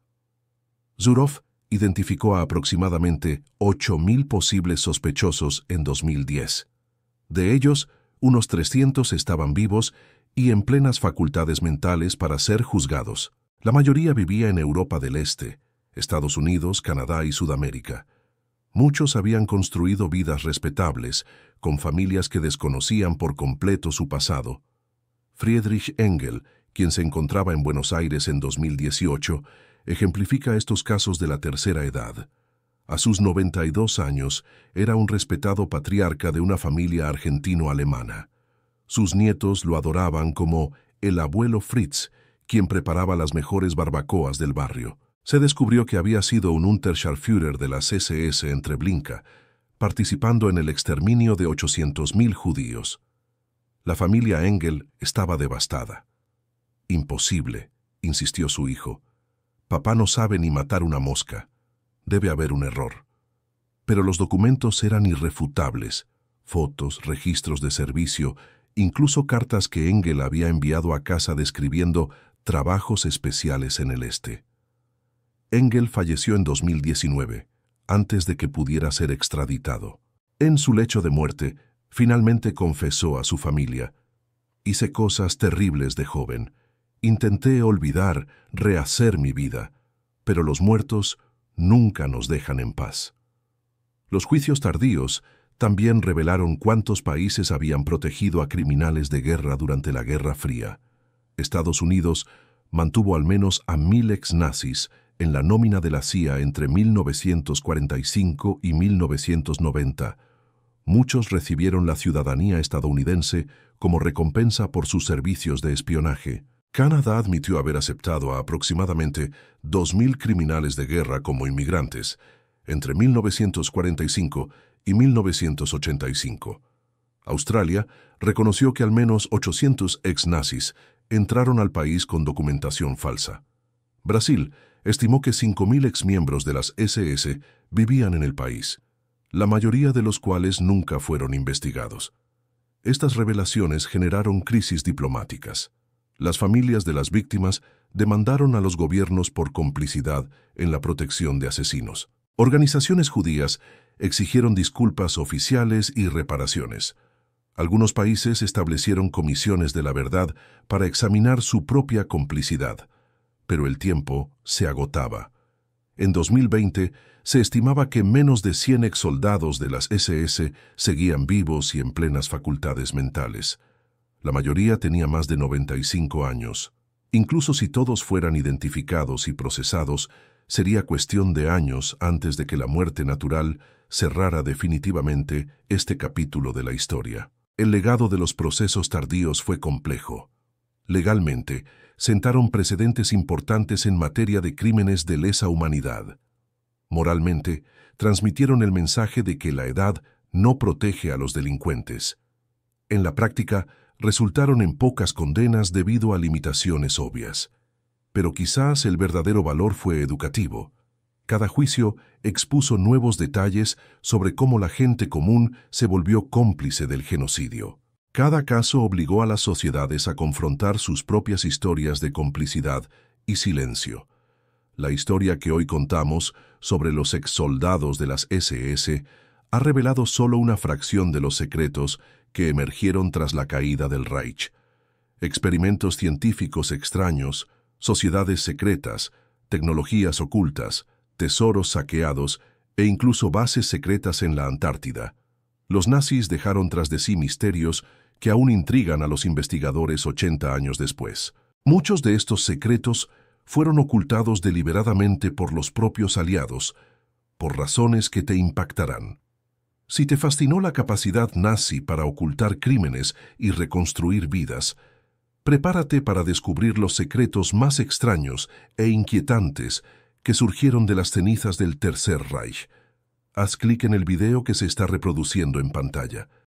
Zurov identificó a aproximadamente 8.000 posibles sospechosos en 2010. De ellos, unos 300 estaban vivos y en plenas facultades mentales para ser juzgados. La mayoría vivía en Europa del Este, Estados Unidos, Canadá y Sudamérica. Muchos habían construido vidas respetables, con familias que desconocían por completo su pasado. Friedrich Engel, quien se encontraba en Buenos Aires en 2018, ejemplifica estos casos de la tercera edad. A sus 92 años, era un respetado patriarca de una familia argentino-alemana. Sus nietos lo adoraban como el abuelo Fritz, quien preparaba las mejores barbacoas del barrio. Se descubrió que había sido un Unterscharführer de las SS en Treblinka, participando en el exterminio de 800.000 judíos. La familia Engel estaba devastada. «Imposible», insistió su hijo. «Papá no sabe ni matar una mosca. Debe haber un error». Pero los documentos eran irrefutables. Fotos, registros de servicio, incluso cartas que Engel había enviado a casa describiendo trabajos especiales en el este. Engel falleció en 2019, antes de que pudiera ser extraditado. En su lecho de muerte, finalmente confesó a su familia: «Hice cosas terribles de joven. Intenté olvidar, rehacer mi vida, pero los muertos nunca nos dejan en paz». Los juicios tardíos también revelaron cuántos países habían protegido a criminales de guerra durante la Guerra Fría. Estados Unidos mantuvo al menos a 1000 ex-nazis en la nómina de la CIA entre 1945 y 1990. Muchos recibieron la ciudadanía estadounidense como recompensa por sus servicios de espionaje. Canadá admitió haber aceptado a aproximadamente 2000 criminales de guerra como inmigrantes entre 1945 y 1985. Australia reconoció que al menos 800 ex-nazis entraron al país con documentación falsa. Brasil estimó que 5000 exmiembros de las SS vivían en el país, la mayoría de los cuales nunca fueron investigados. Estas revelaciones generaron crisis diplomáticas. Las familias de las víctimas demandaron a los gobiernos por complicidad en la protección de asesinos. Organizaciones judías exigieron disculpas oficiales y reparaciones. Algunos países establecieron comisiones de la verdad para examinar su propia complicidad, pero el tiempo se agotaba. En 2020 se estimaba que menos de 100 exsoldados de las SS seguían vivos y en plenas facultades mentales. La mayoría tenía más de 95 años. Incluso si todos fueran identificados y procesados, sería cuestión de años antes de que la muerte natural cerrara definitivamente este capítulo de la historia. El legado de los procesos tardíos fue complejo. Legalmente, sentaron precedentes importantes en materia de crímenes de lesa humanidad. Moralmente, transmitieron el mensaje de que la edad no protege a los delincuentes. En la práctica, resultaron en pocas condenas debido a limitaciones obvias. Pero quizás el verdadero valor fue educativo. Cada juicio expuso nuevos detalles sobre cómo la gente común se volvió cómplice del genocidio. Cada caso obligó a las sociedades a confrontar sus propias historias de complicidad y silencio. La historia que hoy contamos sobre los exsoldados de las SS ha revelado solo una fracción de los secretos que emergieron tras la caída del Reich. Experimentos científicos extraños, sociedades secretas, tecnologías ocultas, tesoros saqueados e incluso bases secretas en la Antártida. Los nazis dejaron tras de sí misterios que aún intrigan a los investigadores 80 años después. Muchos de estos secretos fueron ocultados deliberadamente por los propios aliados, por razones que te impactarán. Si te fascinó la capacidad nazi para ocultar crímenes y reconstruir vidas, prepárate para descubrir los secretos más extraños e inquietantes que surgieron de las cenizas del Tercer Reich. Haz clic en el video que se está reproduciendo en pantalla.